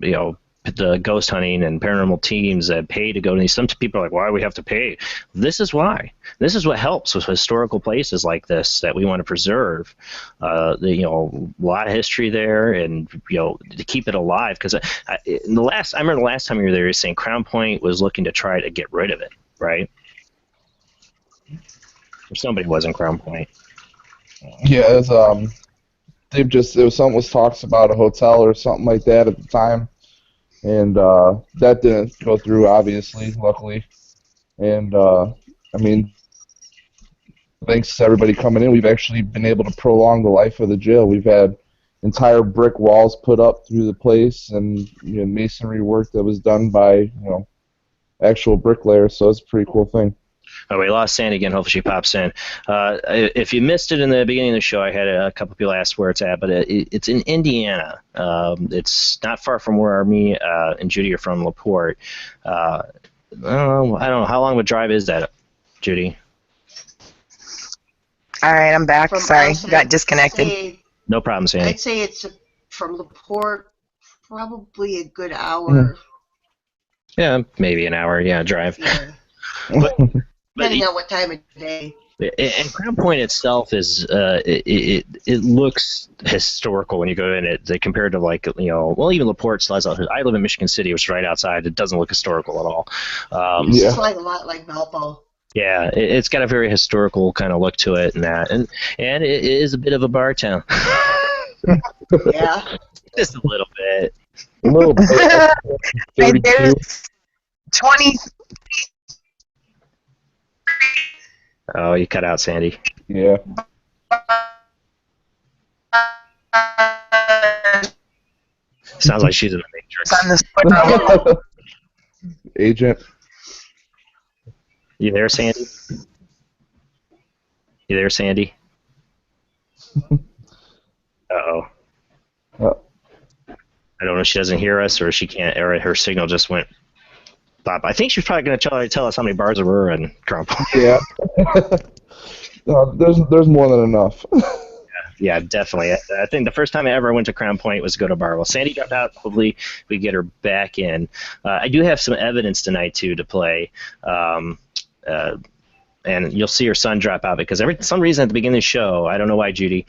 you know, the ghost hunting and paranormal teams that pay to go to these. Some people are like, why do we have to pay? This is why. This is what helps with historical places like this that we want to preserve. You know, a lot of history there, and you know, to keep it alive. Because I remember the last time you were there, you were saying Crown Point was looking to try to get rid of it, right? Or somebody was in Crown Point. Yeah, it was talks about a hotel or something like that at the time. And that didn't go through, obviously, luckily. And, I mean, thanks to everybody coming in, we've actually been able to prolong the life of the jail. We've had entire brick walls put up through the place, and you know, masonry work that was done by, you know, actual bricklayers, so it's a pretty cool thing. Oh, we lost Sandy again. Hopefully she pops in. If you missed it in the beginning of the show, I had a couple people ask where it's at, but it's in Indiana. It's not far from where me and Judy are from, LaPorte. I don't know. How long of a drive is that, Judy? All right, I'm back. From Sorry, us, got disconnected. No problem, Sandy. I'd say it's from the port, probably a good hour. Mm-hmm. Yeah, maybe an hour. Yeah, drive. Yeah. But Depending on what time of day. And Crown Point itself is it looks historical when you go in it compared to like even LaPorte still has. I live in Michigan City, which is right outside. It doesn't look historical at all. It's like a lot like Valpo. Yeah, it's got a very historical kind of look to it, and it is a bit of a bar town. Yeah. Just a little bit. A little bit. There's 20. Oh, you cut out, Sandy. Yeah. Sounds like she's in the Matrix. On the Agent. You there, Sandy? You there, Sandy? Uh-oh. I don't know if she doesn't hear us or she can't, or her signal just went pop. I think she's probably going to tell us how many bars there were in Crown Point. Yeah. There's more than enough. Yeah, definitely. I think the first time I ever went to Crown Point was to go to a bar. Well, Sandy got out. Hopefully we get her back in. I do have some evidence tonight, too, to play. And you'll see her son drop out because for some reason at the beginning of the show, I don't know why, Judy,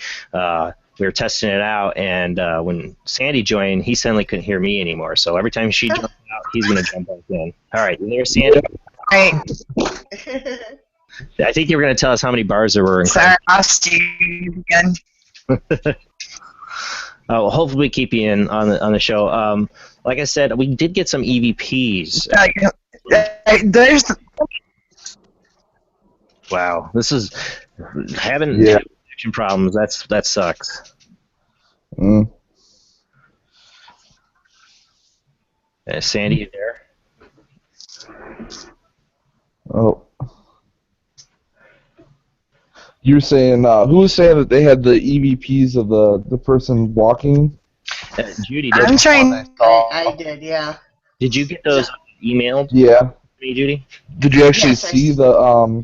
we were testing it out, and when Sandy joined, he suddenly couldn't hear me anymore. So every time she jumps out, he's going to jump back in. All right, you there, Sandy? Right. I think you were going to tell us how many bars there were in Sorry, I lost you again. Oh, hopefully we keep you in on the show. Like I said, we did get some EVPs. There's. Wow, this is having connection problems. That sucks. Mm. Sandy, you there? Oh. You were saying, who was saying that they had the EVPs of the person walking? Judy, I'm trying. I did, yeah. Did you get those emailed? Yeah. To me, Judy? Did you actually see the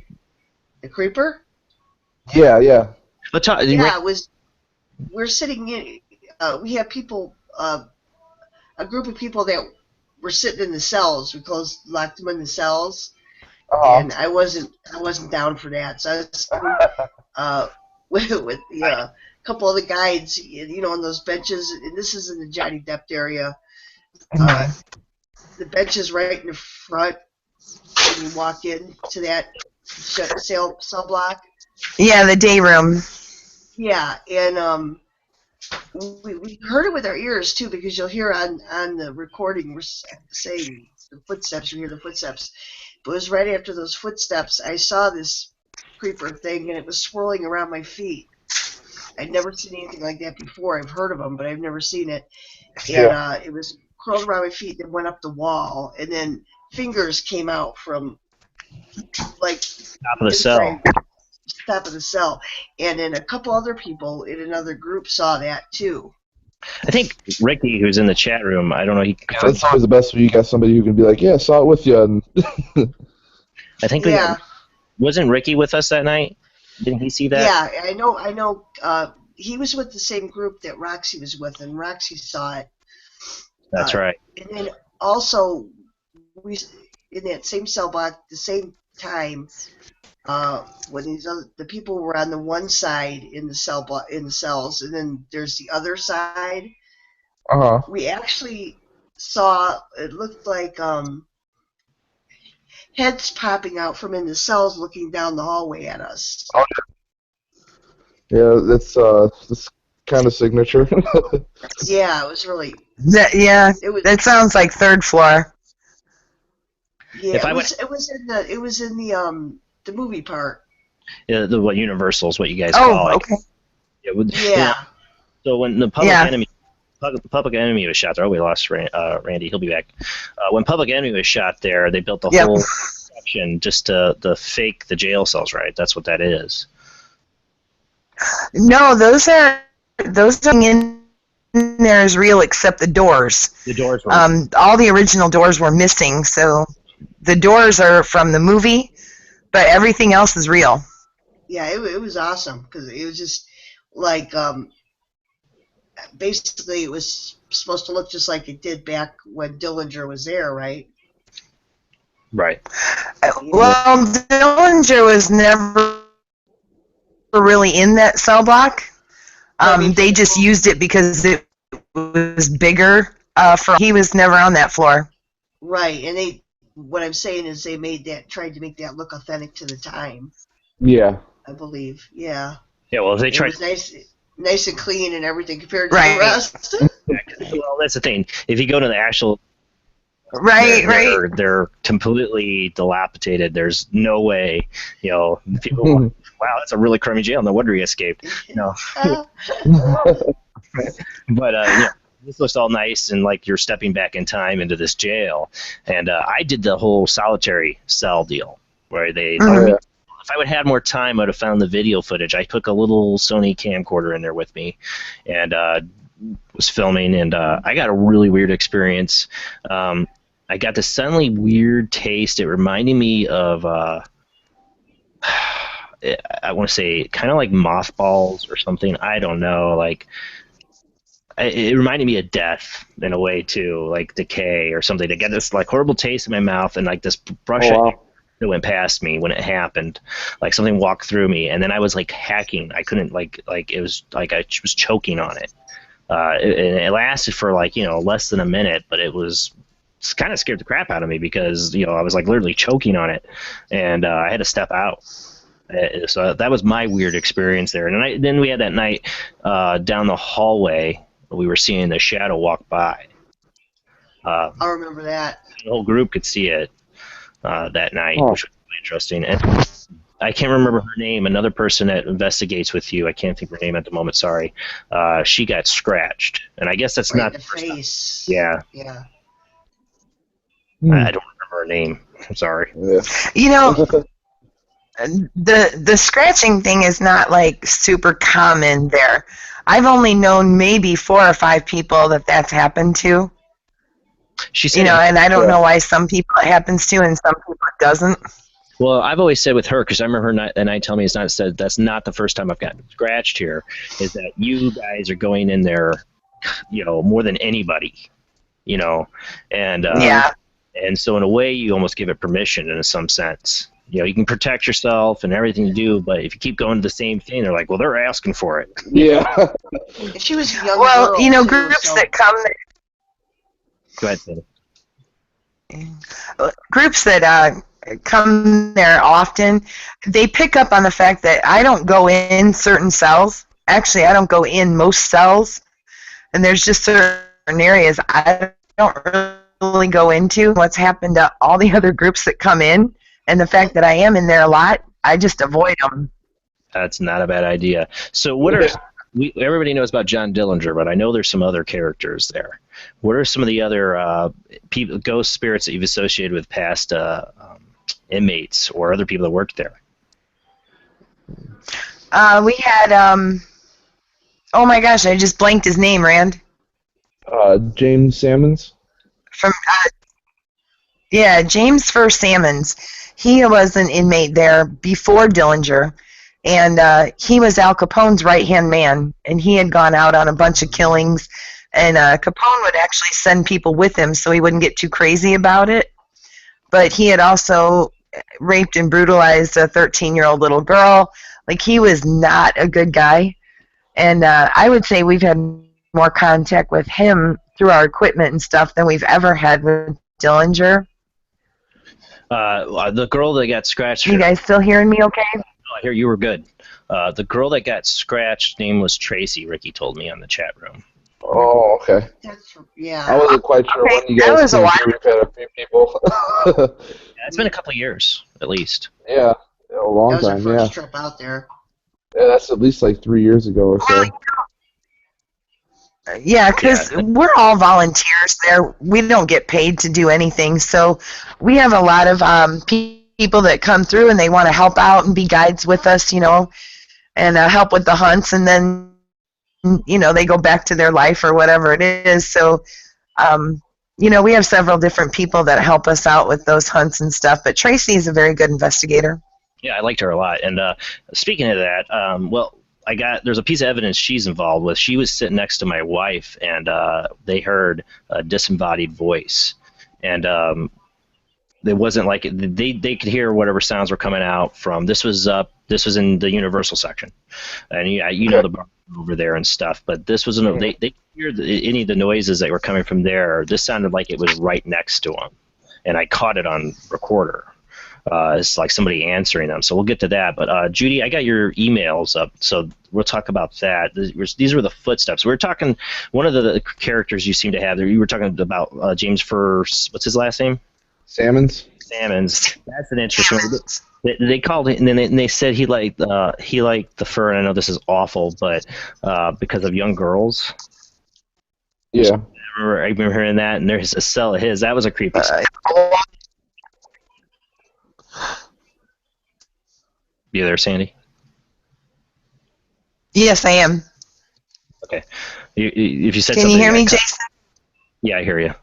The creeper? Yeah, yeah. Yeah, it was. We're sitting in. We have people. A group of people that were sitting in the cells. We locked them in the cells, and I wasn't down for that. So I was with the couple of the guides, on those benches. And this is in the Johnny Depp area. The benches right in the front when you walk in to that cell block. Yeah, the day room. Yeah, and we heard it with our ears too, because you'll hear on the recording we're saying the footsteps. You hear the footsteps, but it was right after those footsteps I saw this creeper thing, and it was swirling around my feet. I'd never seen anything like that before. I've heard of them, but I've never seen it. And it was curled around my feet, then went up the wall, and then fingers came out from like top of the cell. Top of the cell, and then a couple other people in another group saw that too. I think Ricky, who's in the chat room, I don't know. That's always the best when you got somebody who can be like, "Yeah, saw it with you." And I think wasn't Ricky with us that night? Didn't he see that? Yeah, I know. He was with the same group that Roxy was with, and Roxy saw it. That's right. And then also, we in that same cell block, the same time. When the people were on the one side in the cells, and then there's the other side. We actually saw, it looked like heads popping out from in the cells, looking down the hallway at us. Yeah, that's kind of signature. Yeah, it was really. That sounds like third floor. Yeah, it was in the movie part. Yeah, what Universal is what you guys call it. Okay. Yeah. So when the Public Enemy was shot there, we lost Randy. He'll be back. When Public Enemy was shot there, they built the whole section just to fake the jail cells, right? That's what that is. No, those are in there is real, except the doors. The doors were all the original doors were missing, so the doors are from the movie, but everything else is real. Yeah, it was awesome because it was just like basically it was supposed to look just like it did back when Dillinger was there, right? Right. Well, Dillinger was never really in that cell block. They just used it because it was bigger. He was never on that floor. Right, and what I'm saying is they tried to make that look authentic to the time. Yeah. I believe, yeah. Yeah, well, if they tried. It was nice and clean and everything compared to Right. the rest. Well, that's the thing. If you go to the actual. Right. They're completely dilapidated. There's no way, people go, wow, that's a really crummy jail. No wonder he escaped. No. But, this looks all nice and like you're stepping back in time into this jail. And I did the whole solitary cell deal where they. If I would have had more time, I would have found the video footage. I took a little Sony camcorder in there with me and was filming, and I got a really weird experience. I got this suddenly weird taste. It reminded me of, I want to say, kind of like mothballs or something. I don't know. Like, it reminded me of death in a way too, like decay or something. I got this like horrible taste in my mouth and like this brush that went past me when it happened. Like something walked through me, and then I was like hacking. I couldn't like it was like I was choking on it. It lasted for like less than a minute, but it kind of scared the crap out of me because I was like literally choking on it, and I had to step out. So that was my weird experience there. And then we had that night down the hallway. We were seeing the shadow walk by. I remember that. The whole group could see it that night, which was really interesting. And I can't remember her name. Another person that investigates with you, I can't think of her name at the moment, sorry. She got scratched. And I guess that's not the face. Yeah. Yeah. I don't remember her name. I'm sorry. The scratching thing is not like super common there. I've only known maybe 4 or 5 people that's happened to. She said, and I don't know why some people it happens to and some people it doesn't. Well, I've always said with her, because I remember her that night telling me that's not the first time I've gotten scratched here, is that you guys are going in there, more than anybody, and and so in a way you almost give it permission in some sense. You can protect yourself and everything you do, but if you keep going to the same thing, they're like, well, they're asking for it. Yeah. She was a young girl, too, groups that come there. Go ahead, Cindy. Groups that come there often, they pick up on the fact that I don't go in certain cells. Actually, I don't go in most cells, and there's just certain areas I don't really go into. What's happened to all the other groups that come in, and the fact that I am in there a lot, I just avoid them. That's not a bad idea. So what are everybody knows about John Dillinger, but I know there's some other characters there. What are some of the other ghost spirits that you've associated with past inmates or other people that worked there? We had, oh my gosh, I just blanked his name, Rand. James Salmons? James First Salmons. He was an inmate there before Dillinger, and he was Al Capone's right-hand man, and he had gone out on a bunch of killings, and Capone would actually send people with him so he wouldn't get too crazy about it. But he had also raped and brutalized a 13-year-old little girl. Like, he was not a good guy, and I would say we've had more contact with him through our equipment and stuff than we've ever had with Dillinger. The girl that got scratched. You guys still hearing me okay? No, I hear you were good. The girl that got scratched, name was Tracy, Ricky told me on the chat room. Oh, okay. Yeah. I wasn't quite sure when you guys came here. We've had a few people. It's been a couple of years, at least. Yeah, a long that was time, our first trip out there. Yeah, that's at least like 3 years ago or so. Yeah, because we're all volunteers there. We don't get paid to do anything, so we have a lot of people that come through and they want to help out and be guides with us, and help with the hunts, and then, they go back to their life or whatever it is. So, we have several different people that help us out with those hunts and stuff, but Tracy is a very good investigator. Yeah, I liked her a lot. And speaking of that, well, there's a piece of evidence she's involved with. She was sitting next to my wife, and they heard a disembodied voice, and it wasn't like they could hear whatever sounds were coming out from. This was in the Universal section, and you know the bar over there and stuff. But this was they could hear any of the noises that were coming from there. This sounded like it was right next to them, and I caught it on recorder. It's like somebody answering them. So we'll get to that. But Judy, I got your emails up, so we'll talk about that. These were the footsteps. We were talking, one of the characters you seem to have there, you were talking about James Furst, what's his last name? Salmons. That's an interesting one. They called it, and then they said he liked the fur, and I know this is awful, but because of young girls. Yeah. I remember hearing that, and there's a cell of his. That was a creepy stuff. You there, Sandy? Yes, I am. Okay. If you said Can something, you hear me, Jason? Yeah, I hear you.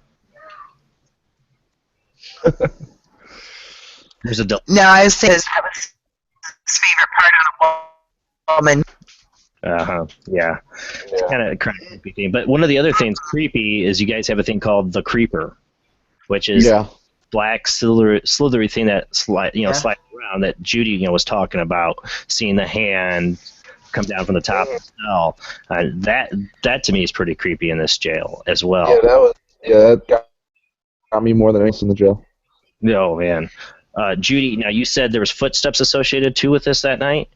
There's a No, I was saying that was his favorite part of the woman. Yeah. It's kind of a creepy thing. But one of the other things creepy is you guys have a thing called the creeper, which is black slithery thing that slides around that Judy was talking about, seeing the hand come down from the top of the cell. That to me is pretty creepy in this jail as well. That got me more than anything in the jail. Oh man. Judy, now you said there was footsteps associated too with this that night?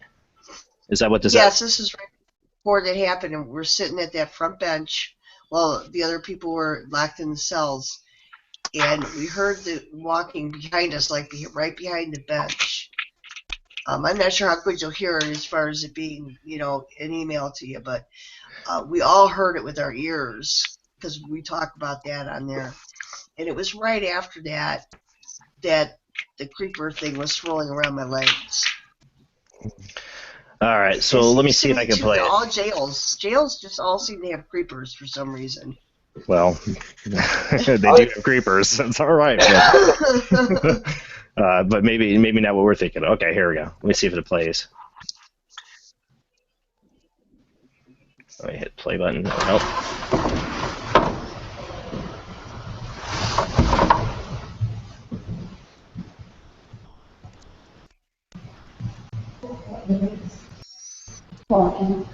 Is that what this is? Yes, this is right before that happened, and we're sitting at that front bench while the other people were locked in the cells, and we heard the walking behind us, like right behind the bench. I'm not sure how good you'll hear it as far as it being, an email to you, but we all heard it with our ears because we talked about that on there. And it was right after that the creeper thing was swirling around my legs. All right, so let me see if I can play it. All jails just all seem to have creepers for some reason. Well, they do have creepers. That's all right. But maybe not what we're thinking. Okay, here we go. Let me see if it plays. Let me hit play button. That'll help. Walking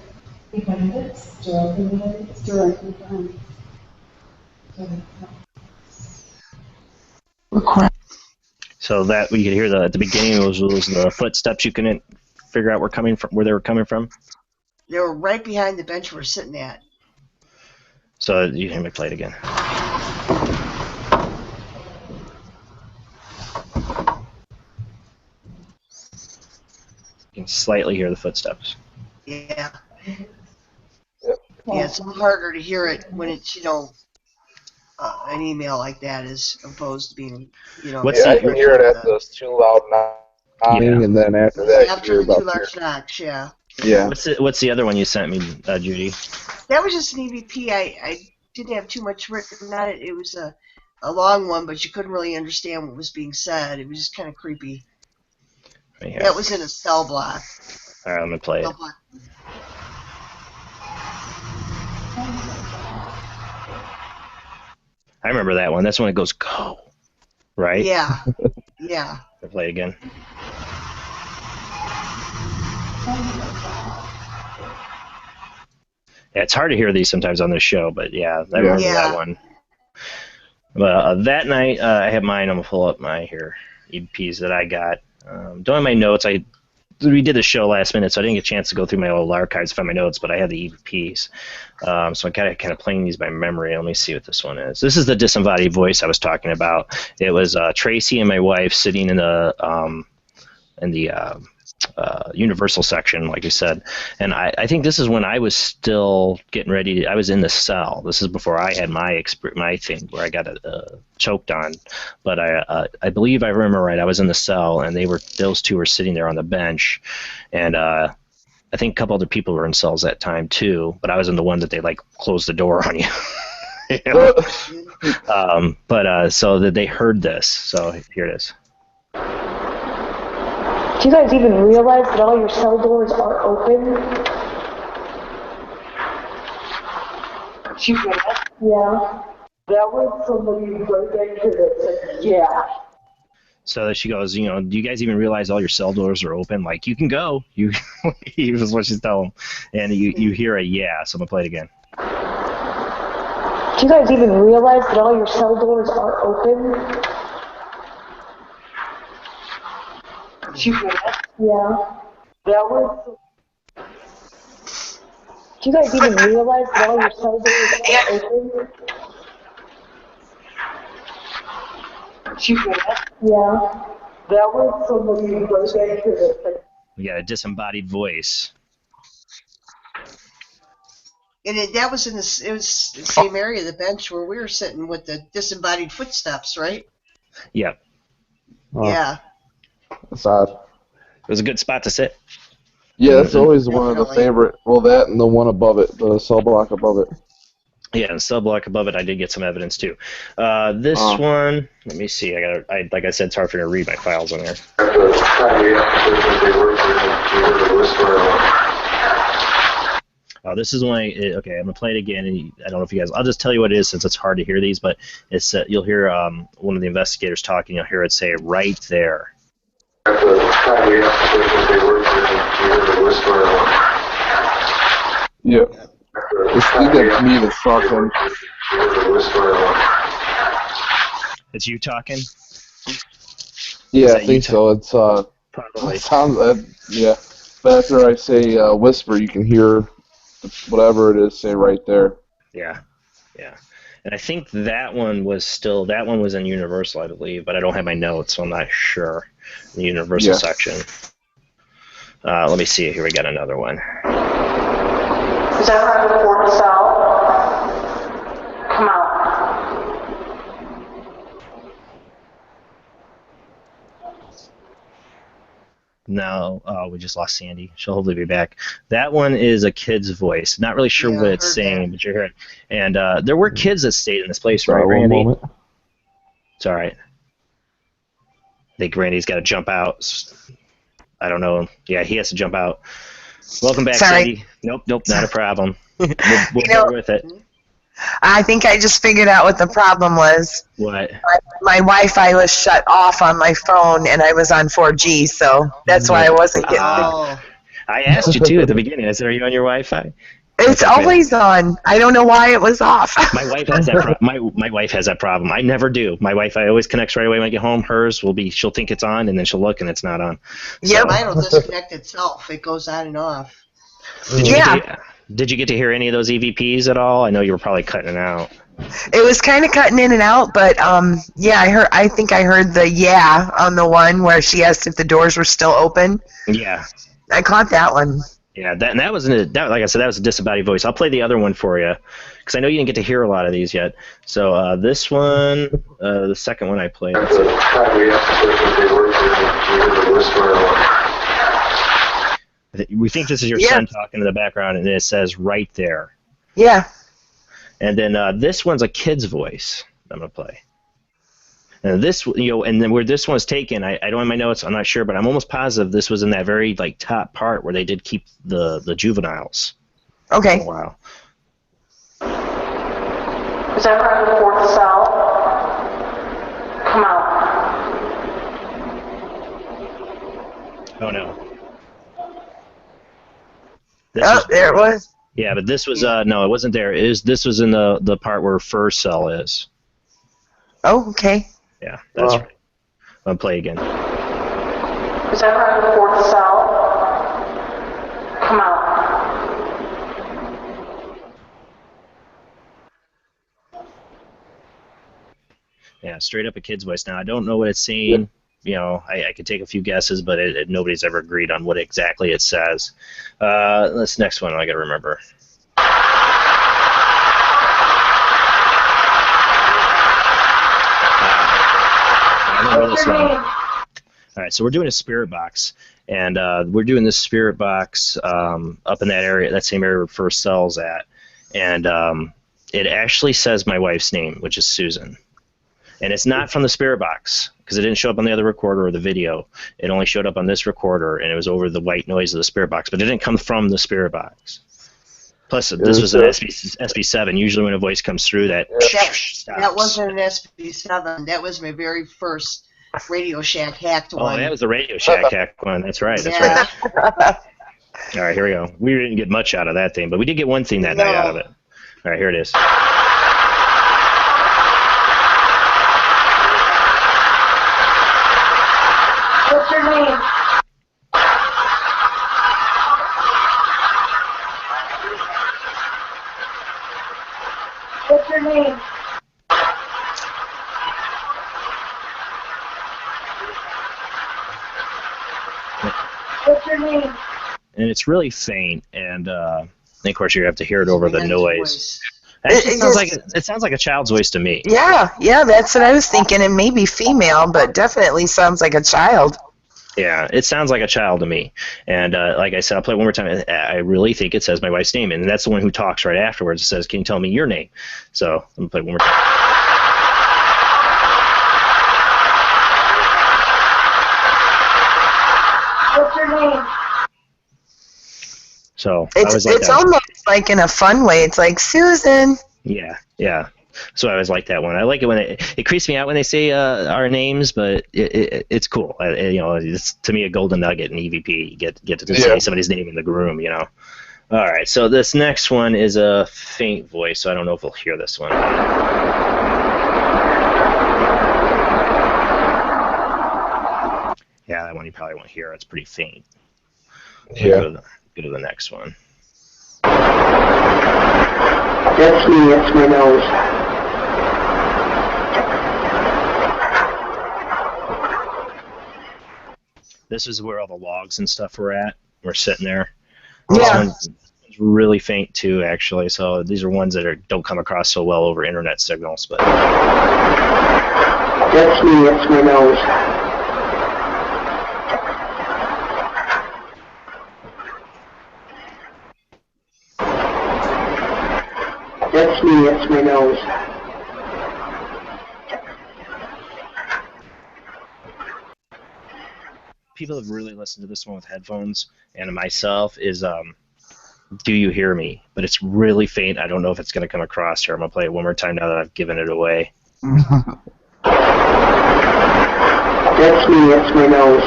behind it, directly behind. So that we could hear at the beginning was the footsteps. You couldn't figure out where they were coming from. They were right behind the bench we're sitting at. So you hear me play it again. You can slightly hear the footsteps. Yeah. Yeah, it's a little harder to hear it when it's, an email like that as opposed to being, I can hear it at those too loud knocking, and then after that, after the 2 large knocks, yeah. Yeah. What's the other one you sent me, Judy? That was just an EVP. I didn't have too much written on it. It was a long one, but you couldn't really understand what was being said. It was just kind of creepy. Right here. That was in a cell block. All right, I'm gonna play it. I remember that one. That's when it goes go, right? Yeah. Yeah. I'll play it again. Yeah, it's hard to hear these sometimes on this show, but yeah, I remember that one. But that night, I have mine. I'm gonna pull up my EPs that I got. Don't have my notes. We did the show last minute, so I didn't get a chance to go through my old archives to find my notes, but I had the EVPs. So I'm kind of playing these by memory. Let me see what this one is. This is the disembodied voice I was talking about. It was Tracy and my wife sitting in the Universal section, like you said. And I think this is when I was still getting ready. I was in the cell. This is before I had my thing where I got choked on. But I believe I remember right. I was in the cell, and those two were sitting there on the bench, and I think a couple other people were in cells that time too. But I was in the one that they closed the door on you. So that they heard this. So here it is. Do you guys even realize that all your cell doors are open? Did you hear that? Yeah. That was somebody right next to that said, yeah. So she goes, do you guys even realize all your cell doors are open? Like, you can go. You is what she's telling them. And you hear a yeah, so I'm going to play it again. Do you guys even realize that all your cell doors are open? Did you hear that? Yeah. That was... Do you guys even realize that all your cell doors are open? Did you hear that? Yeah. That was somebody right next to that said, We got a disembodied voice. And that was it was the same area, the bench where we were sitting with the disembodied footsteps, right? Yeah. Oh, Yeah. that's odd. It was a good spot to sit. Yeah, that's always one of the Definitely. favorite. Well, that and the one above it, the cell block above it. Yeah, and cell block above it, I did get some evidence too. This one, let me see. Like I said, it's hard for me to read my files on there. This is one. Okay, I'm gonna play it again, and I don't know if you guys. I'll just tell you what it is since it's hard to hear these. But it's you'll hear one of the investigators talking. You'll hear it say right there. Yeah. It's either me that's talking. It's you talking? Yeah, I think so. It's Probably. it sounds yeah. But after I say whisper, you can hear whatever it is say right there. Yeah, yeah. And I think that one was in Universal, I believe, but I don't have my notes, so I'm not sure. The Universal section. Let me see. Here we got another one. Is that right before the cell? Come out. No, we just lost Sandy. She'll hopefully be back. That one is a kid's voice. Not really sure what it's saying, but you're hearing. And there were kids that stayed in this place, right, One Randy? moment. It's all right. I think Randy's got to jump out. I don't know. Yeah, he has to jump out. Welcome back, Sandy. Nope, not a problem. We'll bear with it. I think I just figured out what the problem was. What? My Wi-Fi was shut off on my phone, and I was on 4G, so that's why I wasn't getting. I asked you too at the beginning. I said, "Are you on your Wi-Fi?" It's always on. I don't know why it was off. My wife has that. My wife has that problem. I never do. My Wi-Fi always connects right away when I get home. Hers will be. She'll think it's on, and then she'll look, and it's not on. Yeah, mine will disconnect itself. It goes on and off. Did you get to hear any of those EVPs at all? I know you were probably cutting it out. It was kind of cutting in and out, but yeah, I think I heard the yeah on the one where she asked if the doors were still open. Yeah. I caught that one. Yeah, that was like I said, that was a disembodied voice. I'll play the other one for you because I know you didn't get to hear a lot of these yet. So this one, the second one I played. We think this is your son talking in the background, and it says right there. Yeah. And then this one's a kid's voice. I'm gonna play. And this, and then where this one's taken, I don't have my notes. I'm not sure, but I'm almost positive this was in that very top part where they did keep the juveniles. Okay. For a while. Is that right before the cell? Come out. Oh no. There it was. Yeah, but this was no, it wasn't there. This was in the part where first cell is. Oh, okay. Yeah, that's right. I'll play again. Is that right before the cell? Come out. Yeah, straight up a kid's voice. Now I don't know what it's saying. I could take a few guesses, but nobody's ever agreed on what exactly it says. This next one I gotta remember. I remember this one. All right, so we're doing a spirit box, and we're doing this spirit box up in that area, that same area where first cell's at, and it actually says my wife's name, which is Susan. And it's not from the spirit box, because it didn't show up on the other recorder or the video. It only showed up on this recorder, and it was over the white noise of the spirit box, but it didn't come from the spirit box. Plus, this was an SB7. Usually when a voice comes through, that wasn't an SB7. That was my very first Radio Shack hacked one. Oh, that was the Radio Shack hack one. That's right. That's right. All right, here we go. We didn't get much out of that thing, but we did get one thing that night out of it. All right, here it is. What's your name? What's your name? What's your name? And it's really faint, and of course you have to hear it over the noise. It sounds like a child's voice to me. Yeah, that's what I was thinking. It may be female, but definitely sounds like a child. Yeah, it sounds like a child to me. And like I said, I'll play it one more time. I really think it says my wife's name, and that's the one who talks right afterwards. It says, "Can you tell me your name?" So I'm going to play it one more time. What's your name? So it's almost like in a fun way. It's like, Susan. Yeah. So I always like that one. I like it when it creeps me out when they say our names, but it's cool. It's to me a golden nugget in EVP. You get to say somebody's name in the room. All right. So this next one is a faint voice, so I don't know if we'll hear this one. Yeah, that one you probably won't hear. It's pretty faint. Yeah. Go to the next one. That's me. That's my nose. This is where all the logs and stuff were at. We're sitting there. Yeah. This one's really faint too, actually. So these are ones that don't come across so well over internet signals. But that's me. That's my nose. That's me. That's my nose. people have really listened to this one with headphones, and myself is Do You Hear Me? But it's really faint. I don't know if it's going to come across here. I'm going to play it one more time now that I've given it away. That's me. That's my nose.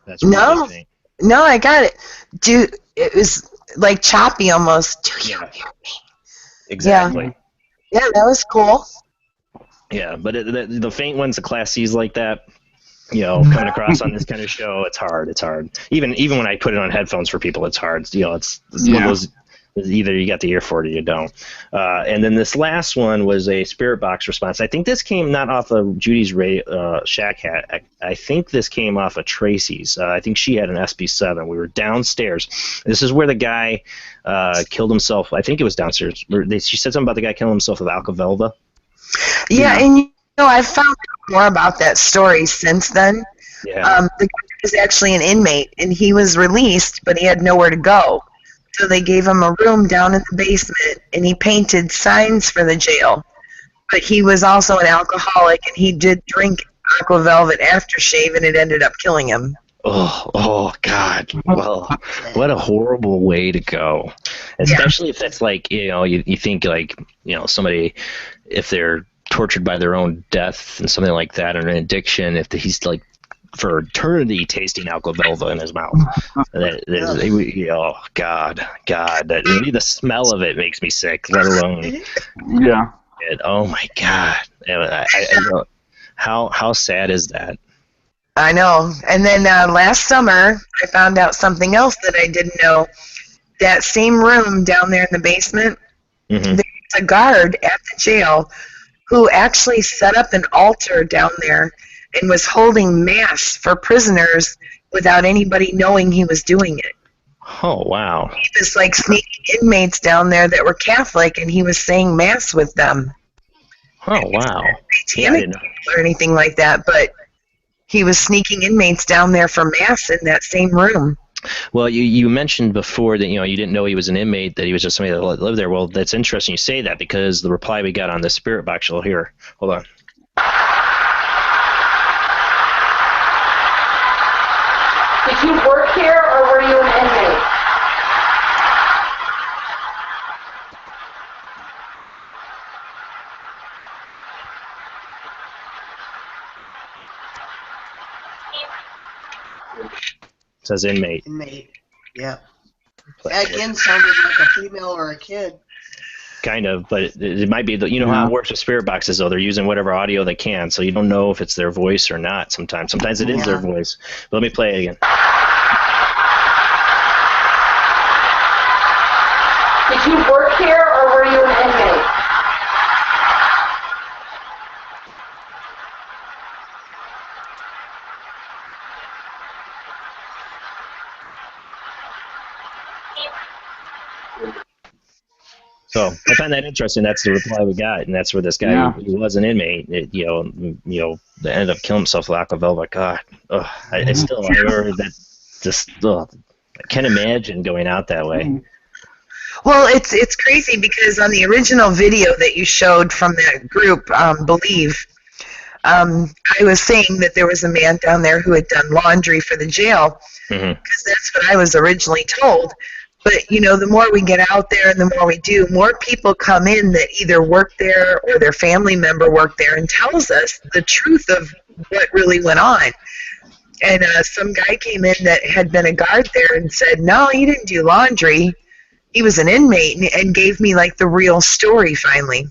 That's really faint. No, I got it. It was like choppy almost. Do you hear me? Exactly. Yeah, that was cool. Yeah, but the faint ones, the Class C's like that, coming across on this kind of show, it's hard. It's hard. Even when I put it on headphones for people, it's hard. It's one of those. Either you got the ear for it or you don't. And then this last one was a Spirit Box response. I think this came not off of Judy's Shack Hat. I think this came off of Tracy's. I think she had an SB7. We were downstairs. This is where the guy killed himself. I think it was downstairs. She said something about the guy killing himself with Alcavelva. Yeah, and I've found out more about that story since then. Yeah. The guy was actually an inmate, and he was released, but he had nowhere to go. So they gave him a room down in the basement, and he painted signs for the jail. But he was also an alcoholic, and he did drink Aqua Velvet aftershave, and it ended up killing him. Oh, God. Well, what a horrible way to go. Especially if that's like, you think like, somebody, if they're tortured by their own death and something like that, or an addiction, if he's like, for eternity tasting Alcavelva in his mouth. Oh, God. Maybe the smell of it makes me sick, let alone... Yeah. Oh, my God. I how sad is that? I know. And then last summer, I found out something else that I didn't know. That same room down there in the basement, there's a guard at the jail who actually set up an altar down there and was holding mass for prisoners without anybody knowing he was doing it. Oh, wow. He was like sneaking inmates down there that were Catholic, and he was saying mass with them. Oh, wow. Satanic or anything like that, but he was sneaking inmates down there for mass in that same room. Well, you mentioned before that you didn't know he was an inmate, that he was just somebody that lived there. Well, that's interesting you say that, because the reply we got on the spirit box, you'll hear. Hold on. Did you work here or were you an inmate? It says inmate. Inmate. Yep. That again sounded like a female or a kid. Kind of, but it might be, how it works with spirit boxes, though. They're using whatever audio they can, so you don't know if it's their voice or not sometimes. Sometimes it is their voice. But let me play it again. Did you work here or were you an inmate? So I find that interesting. That's the reply we got, and that's where this guy who was an inmate, that ended up killing himself with aqua velvet. God, I remember that. Just I can't imagine going out that way. Well, it's crazy because on the original video that you showed from that group, Believe, I was saying that there was a man down there who had done laundry for the jail, because that's what I was originally told. But, the more we get out there and the more we do, more people come in that either work there or their family member worked there and tells us the truth of what really went on. And some guy came in that had been a guard there and said, no, he didn't do laundry. He was an inmate, and gave me, the real story finally.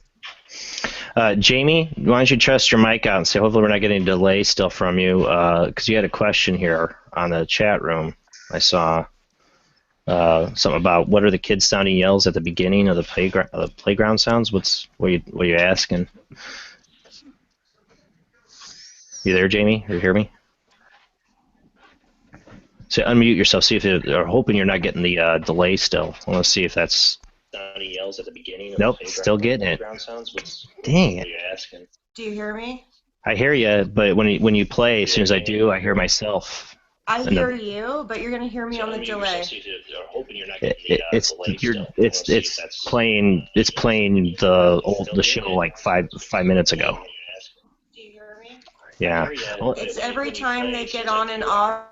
Jamie, why don't you trust your mic out and say, hopefully we're not getting a delay still from you, because you had a question here on the chat room. I saw something about what are the kids sounding yells at the beginning of the playground sounds. What are you asking? You there, Jamie? You hear me? So unmute yourself. See if you're hoping you're not getting the delay still. I want to see if that's. Sounding yells at the beginning. Nope, still getting it. Dang it! Do you hear me? I hear you, but when you play, as soon as I do, I hear myself. I hear you, but you're gonna hear me on the delay. It's playing the show like five minutes ago. Do you hear me? Yeah. Well, It's every time they get on and off.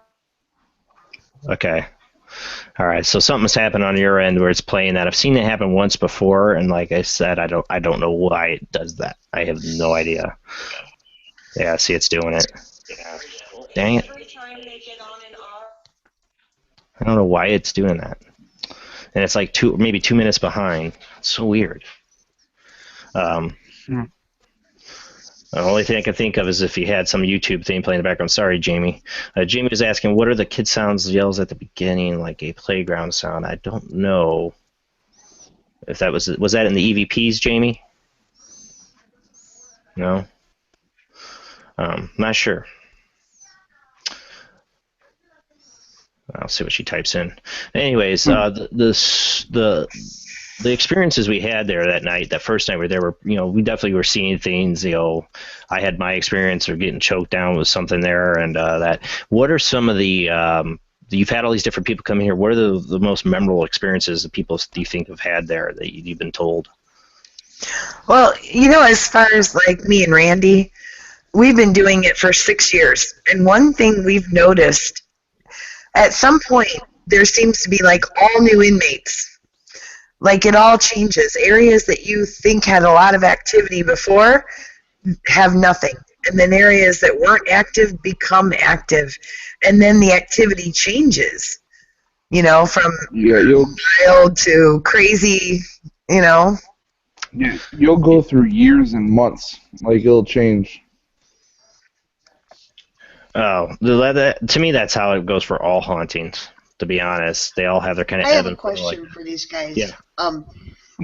Okay. All right. So something's happened on your end where it's playing that. I've seen it happen once before, and like I said, I don't know why it does that. I have no idea. Yeah. See, it's doing it. Dang it. I don't know why it's doing that. And it's like maybe 2 minutes behind. It's so weird. The only thing I can think of is if you had some YouTube thing playing in the background. Sorry, Jamie. Jamie was asking, what are the kid sounds yells at the beginning, like a playground sound? I don't know if that was that in the EVPs, Jamie? No? Not sure. I'll see what she types in. Anyways, the experiences we had there that night, that first night we were there, we definitely were seeing things. I had my experience of getting choked down with something there, and that. What are some of the? You've had all these different people come in here. What are the most memorable experiences that people do you think have had there that you've been told? Well, as far as like me and Randy, we've been doing it for 6 years, and one thing we've noticed, at some point there seems to be like all new inmates. Like it all changes. Areas that you think had a lot of activity before have nothing. And then areas that weren't active become active. And then the activity changes, from wild to crazy, Yeah, you'll go through years and months. Like it'll change. Oh, to me that's how it goes for all hauntings. To be honest, they all have their kind of. I have a question for these guys. Yeah. I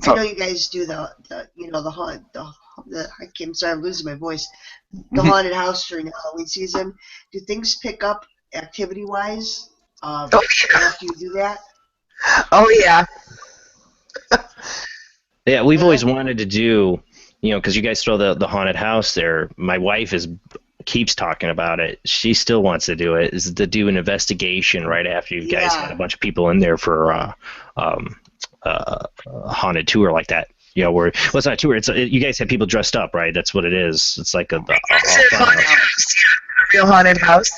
know you guys do the haunt. I'm sorry, I'm losing my voice. The haunted house during the Halloween season. Do things pick up activity-wise after you do that? Oh yeah. Yeah, we've always wanted to do, because you guys throw the haunted house there. My wife is keeps talking about it. She still wants to do it. Is to do an investigation right after you guys had a bunch of people in there for a haunted tour like that. You know, where well, it's not a tour. It's you guys have people dressed up, right? That's what it is. It's like a haunted house, a real haunted house.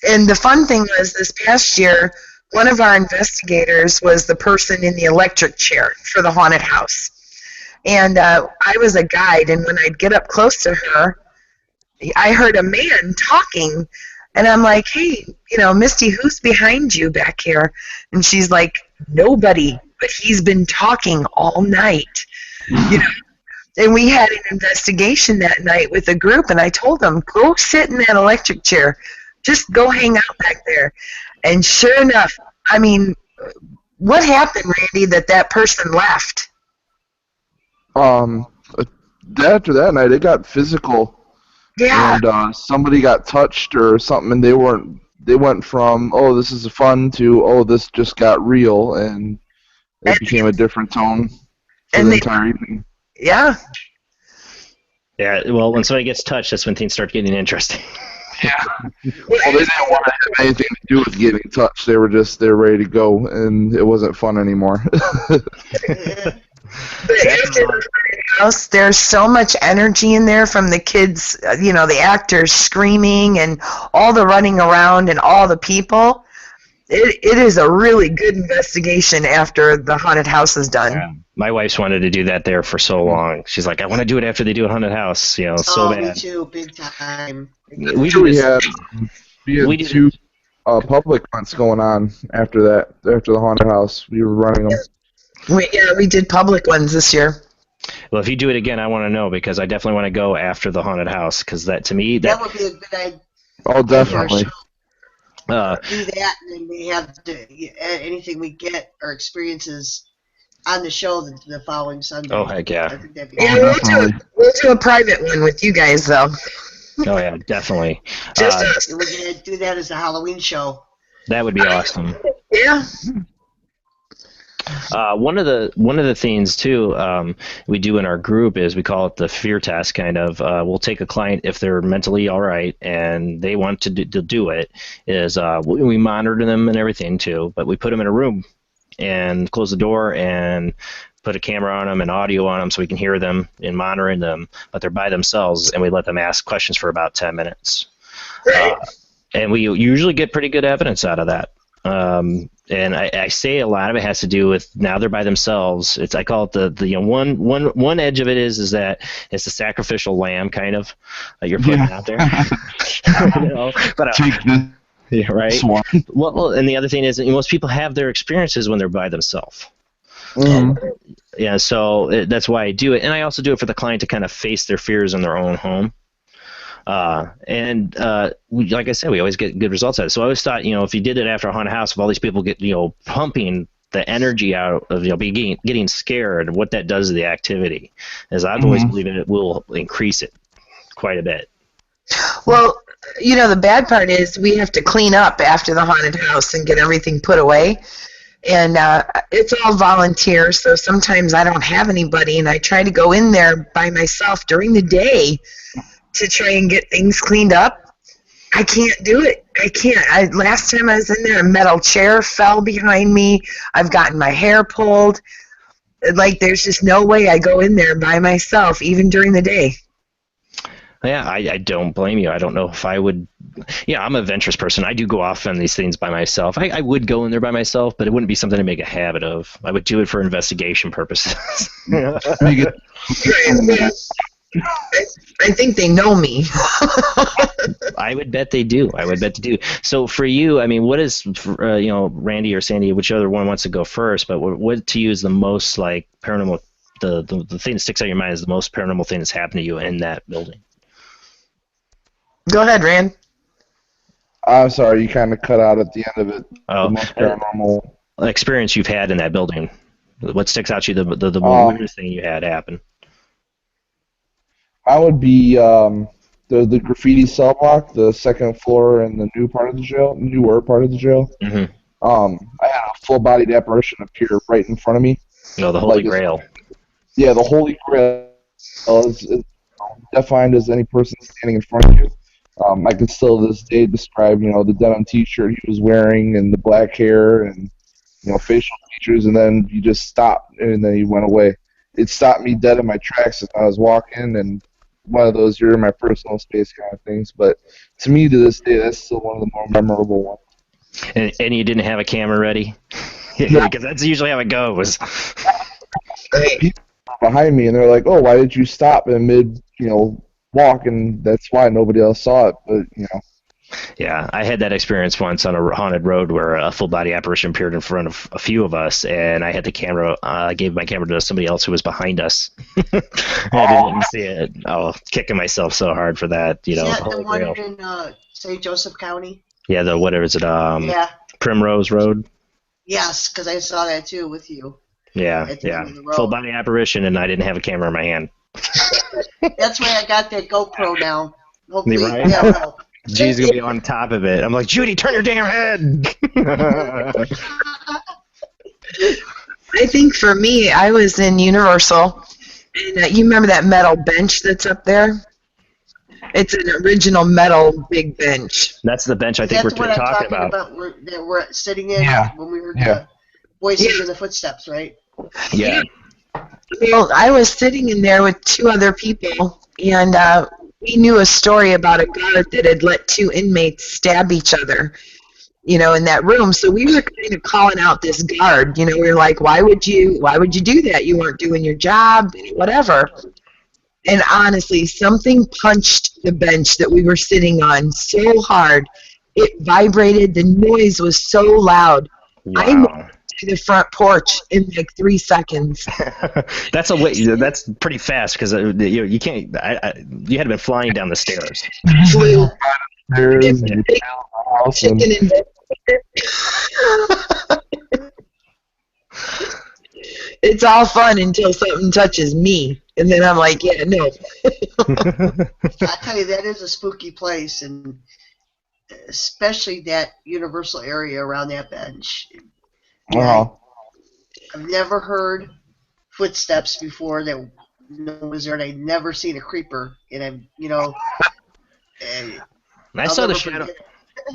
And the fun thing was this past year, one of our investigators was the person in the electric chair for the haunted house. And I was a guide, and when I'd get up close to her, I heard a man talking, and I'm like, hey, you know, Misty, who's behind you back here? And she's like, nobody, but he's been talking all night. You know, and we had an investigation that night with a group, and I told them, go sit in that electric chair. Just go hang out back there. And sure enough, I mean, what happened, Randy, that person left? After that night, it got physical. Yeah. And somebody got touched or something, and they went from, oh, this is fun to, oh, this just got real, and it became a different tone for the entire evening. Yeah. Yeah, well, when somebody gets touched, that's when things start getting interesting. Yeah. Well, they didn't want to have anything to do with getting touched. They were ready to go, and it wasn't fun anymore. But after the house, there's so much energy in there from the kids, you know, the actors screaming and all the running around and all the people. It is a really good investigation after the haunted house is done. Yeah. My wife's wanted to do that there for so long. She's like, I want to do it after they do a haunted house, you know, so bad. Me too, big time. We had two public hunts going on after the haunted house. We were running them. We did public ones this year. Well, if you do it again, I want to know, because I definitely want to go after the haunted house, because that, to me, that would be a good idea. Oh, definitely. Do that, and then we have anything we get or experiences on the show the following Sunday. Oh, heck yeah. I think that'd be We'll do a private one with you guys, though. Oh, yeah, definitely. We're going to do that as a Halloween show. That would be awesome. Yeah. One of the things too we do in our group is we call it the fear test. Kind of, we'll take a client if they're mentally all right and they want to do it. Is we monitor them and everything too, but we put them in a room and close the door and put a camera on them and audio on them so we can hear them and monitoring them. But they're by themselves, and we let them ask questions for about 10 minutes. And we usually get pretty good evidence out of that. And I say a lot of it has to do with now they're by themselves. I call it the you know, one edge of it is that it's the sacrificial lamb kind of you're putting out there. You know, but take this. Yeah, right. Well, and the other thing is that most people have their experiences when they're by themselves. Yeah, so that's why I do it, and I also do it for the client to kind of face their fears in their own home. Like I said, we always get good results out of it. So I always thought, you know, if you did it after a haunted house, if all these people get, you know, pumping the energy out of, you know, getting scared, what that does to the activity, is I've always believed it will increase it quite a bit. Well, you know, the bad part is we have to clean up after the haunted house and get everything put away. And it's all volunteer, so sometimes I don't have anybody, and I try to go in there by myself during the day to try and get things cleaned up. I can't do it. I can't. Last time I was in there, a metal chair fell behind me. I've gotten my hair pulled. Like, there's just no way I go in there by myself, even during the day. Yeah, I don't blame you. I don't know if I would. Yeah, I'm a adventurous person. I do go off on these things by myself. I would go in there by myself, but it wouldn't be something to make a habit of. I would do it for investigation purposes. I think they know me. I would bet they do. So for you, I mean, what is, you know, Randy or Sandy, whichever one wants to go first, but what to you is the most, like, paranormal, the thing that sticks out in your mind is the most paranormal thing that's happened to you in that building? Go ahead, Rand. I'm sorry, you kind of cut out at the end of it. Oh, the most paranormal experience you've had in that building. What sticks out to you, the weirdest thing you had happen? I would be the graffiti cell block, the second floor in the newer part of the jail. Mm-hmm. I had a full-bodied apparition appear right in front of me. No, the Holy Grail. Yeah, the Holy Grail is defined as any person standing in front of you. I can still to this day describe, the denim T-shirt he was wearing and the black hair and, facial features, and then he just stopped and then he went away. It stopped me dead in my tracks as I was walking, and one of those you're in my personal space kind of things. But to me, to this day, that's still one of the more memorable ones. And you didn't have a camera ready? Because that's usually how it goes. People behind me, and they're like, "Oh, why did you stop in mid, walk?" And that's why nobody else saw it. But Yeah, I had that experience once on a haunted road where a full body apparition appeared in front of a few of us, and I had the camera. I gave my camera to somebody else who was behind us. I didn't see it. Oh, kicking myself so hard for that. Is that the Holy one grail. in St. Joseph County? Yeah, the whatever is it? Yeah. Primrose Road. Yes, because I saw that too with you. Yeah, At the yeah. end of the road. Full body apparition, and I didn't have a camera in my hand. That's why I got that GoPro now. Hopefully, Right? that'll help. Judy's gonna be on top of it. I'm like, Judy, turn your damn head. I think for me, I was in Universal, and you remember that metal bench that's up there? It's an original metal big bench. That's the bench I think we're That's what I'm talking about. that we're sitting in Yeah. when we heard Yeah. the voices in the footsteps, right? Yeah. Well, I was sitting in there with two other people, and we knew a story about a guard that had let two inmates stab each other, in that room. So we were kind of calling out this guard. We were like, why would you do that? You weren't doing your job, whatever. And honestly, something punched the bench that we were sitting on so hard, it vibrated. The noise was so loud. Wow. I moved to the front porch in like 3 seconds. That's a way. That's pretty fast because you can't. You had been flying down the stairs. Flew. There's Chicken and it's all fun until something touches me, and then I'm like, yeah, no. I tell you, that is a spooky place, and especially that Universal area around that bench. I've never heard footsteps before that was there, and I've never seen a creeper. And I saw the shadow.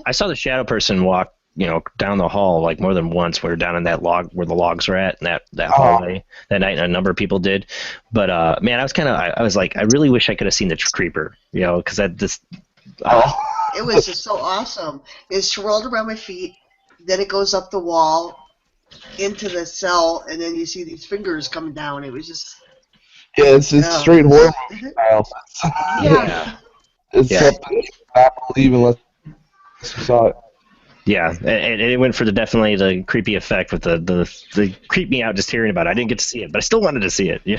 I saw the shadow person walk, down the hall like more than once. We were down in that log where the logs are at, and that hallway that night. And a number of people did, but man, I was like, I really wish I could have seen the creeper, because that just. It was just so awesome. It swirled around my feet, then it goes up the wall into the cell, and then you see these fingers coming down. It was just. Yeah, it's straight horror movie style. Yeah. It's something you cannot believe unless you saw it. Yeah, and it went for definitely the creepy effect with the creep me out just hearing about it. I didn't get to see it, but I still wanted to see it. We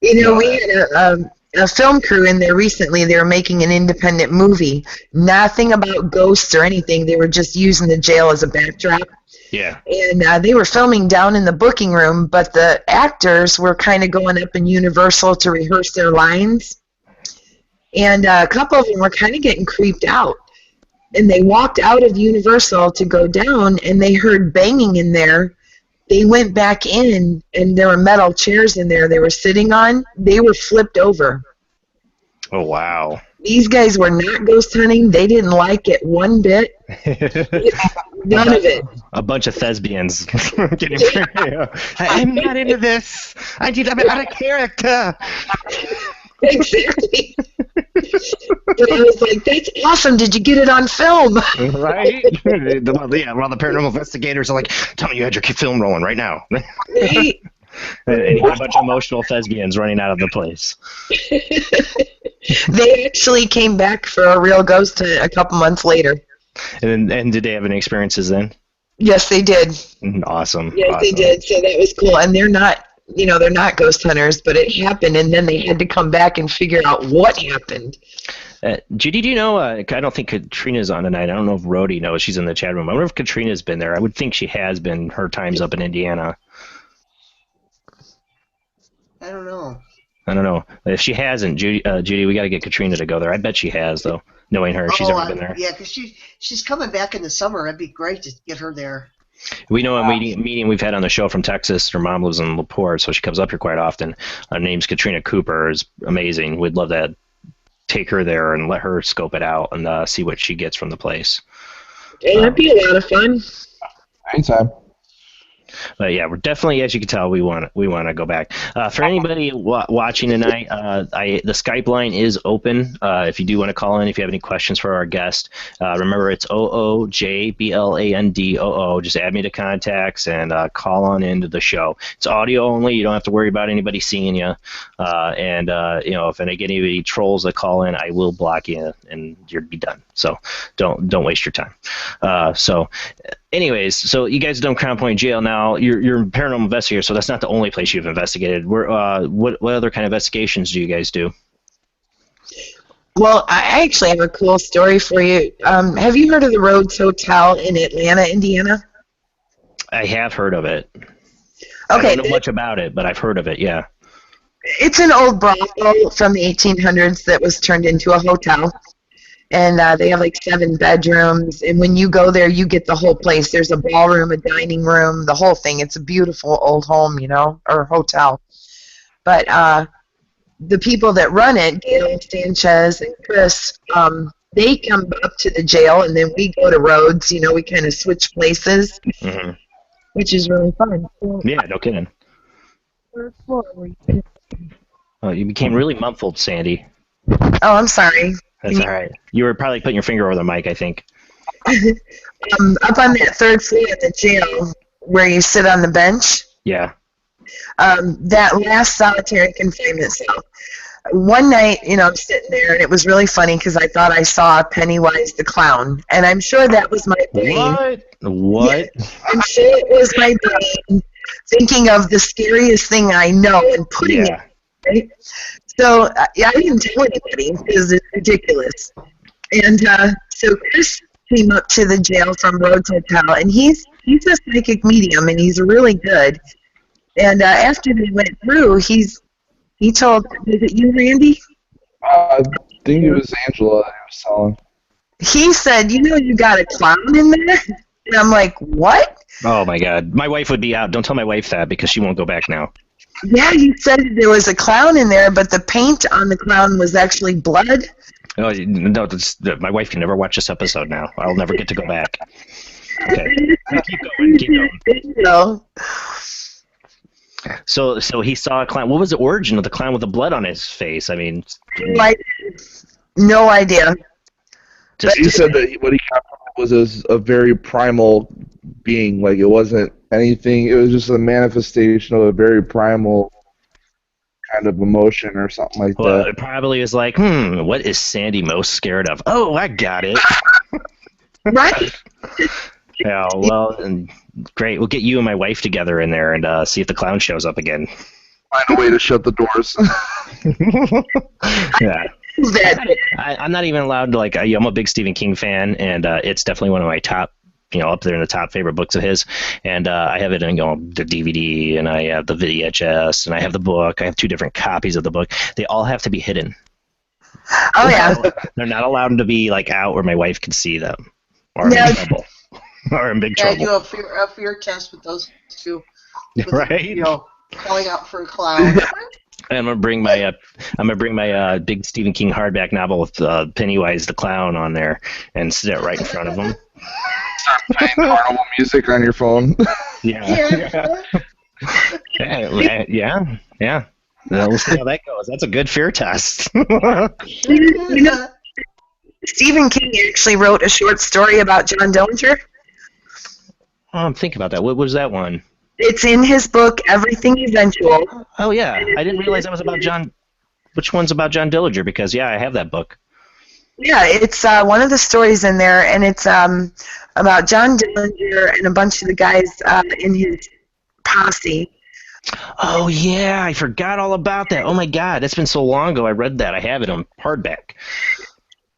had a film crew in there recently. They were making an independent movie. Nothing about ghosts or anything. They were just using the jail as a backdrop. Yeah. And they were filming down in the booking room, but the actors were kind of going up in Universal to rehearse their lines. And a couple of them were kind of getting creeped out. And they walked out of Universal to go down, and they heard banging in there. They went back in, and there were metal chairs in there they were sitting on. They were flipped over. Oh, wow. These guys were not ghost hunting. They didn't like it one bit. None of it. A bunch of thespians. I'm not into this. I'm out of character. Exactly. But I was like, that's awesome. Did you get it on film? Right? Well, the paranormal investigators are like, tell me you had your film rolling right now. Right? And you had a bunch of emotional thespians running out of the place. They actually came back for a real ghost hunt a couple months later. And did they have any experiences then? Yes, they did. Awesome. Yes, they did. So that was cool. And they're not, they're not ghost hunters, but it happened, and then they had to come back and figure out what happened. Judy, do you know, I don't think Katrina's on tonight. I don't know if Rhodey knows. She's in the chat room. I wonder if Katrina's been there. I would think she has been. Her time's up in Indiana. I don't know. I don't know. If she hasn't, Judy, we got to get Katrina to go there. I bet she has, though, knowing her. She's already been there. Yeah, because she's coming back in the summer. It'd be great to get her there. We know a meeting we've had on the show from Texas. Her mom lives in La, so she comes up here quite often. Her name's Katrina Cooper. Is amazing. We'd love that. take her there and let her scope it out and see what she gets from the place. Yeah, that'd be a lot of fun. Anytime. But yeah, we're definitely, as you can tell, we want to go back. For anybody watching tonight, the Skype line is open. If you do want to call in, if you have any questions for our guest, remember it's oojblandoo. Just add me to contacts and call on into the show. It's audio only. You don't have to worry about anybody seeing you. And if I get anybody trolls that call in, I will block you and you'll be done. So don't waste your time. Anyways, so you guys have done Crown Point Jail now. You're a paranormal investigator, so that's not the only place you've investigated. What other kind of investigations do you guys do? Well, I actually have a cool story for you. Have you heard of the Rhodes Hotel in Atlanta, Indiana? I have heard of it. Okay. I don't know much about it, but I've heard of it, yeah. It's an old brothel from the 1800s that was turned into a hotel. And they have like 7 bedrooms. And when you go there, you get the whole place. There's a ballroom, a dining room, the whole thing. It's a beautiful old home, or hotel. But the people that run it, Gail, Sanchez, and Chris, they come up to the jail, and then we go to Rhodes. We kind of switch places, which is really fun. So, yeah, no kidding. Oh, you became really muffled, Sandy. Oh, I'm sorry. That's all right. You were probably putting your finger over the mic, I think. Up on that 3rd floor of the jail, where you sit on the bench. Yeah. That last solitary confinement cell. One night, I'm sitting there, and it was really funny because I thought I saw Pennywise the clown, and I'm sure that was my brain. What? Yeah, I'm sure it was my brain thinking of the scariest thing I know and putting it. Right? So I didn't tell anybody because it's ridiculous. And so Chris came up to the jail from Rhodes Hotel, and he's a psychic medium, and he's really good. And after they went through, he told, is it you, Randy? I think it was Angela that he was telling. He said, you got a clown in there? And I'm like, what? Oh, my God. My wife would be out. Don't tell my wife that because she won't go back now. Yeah, he said there was a clown in there, but the paint on the clown was actually blood. Oh, no, my wife can never watch this episode now. I'll never get to go back. Okay. Keep going. So he saw a clown. What was the origin of the clown with the blood on his face? I mean... No idea. He said that what he got was a very primal being. Like, it wasn't anything. It was just a manifestation of a very primal kind of emotion or something like that. It probably is like, what is Sandy most scared of? Oh, I got it. Right. Yeah, well, and great. We'll get you and my wife together in there and see if the clown shows up again. Find a way to shut the doors. Yeah. I'm not even allowed to, I'm a big Stephen King fan, and it's definitely one of my top, up there in the top favorite books of his. And I have it in the DVD, and I have the VHS, and I have the book. I have 2 different copies of the book. They all have to be hidden. Oh, yeah. They're not allowed to be, out where my wife can see them. Or I'm in trouble. Or in big trouble. Yeah, do a fear test with those 2. With, right? Calling out for a clown. I'm gonna bring my big Stephen King hardback novel with Pennywise the clown on there and sit it right in front of him. Start playing Paranormal music on your phone. Yeah. Yeah. We'll see how that goes. That's a good fear test. Stephen King actually wrote a short story about John Dillinger. I'm thinking about that. What was that one? It's in his book, Everything Eventual. Oh, yeah. I didn't realize that was about John. Which one's about John Dillinger? Because, I have that book. Yeah, it's one of the stories in there, and it's about John Dillinger and a bunch of the guys in his posse. Oh, yeah. I forgot all about that. Oh, my God. That's been so long ago I read that. I have it on hardback.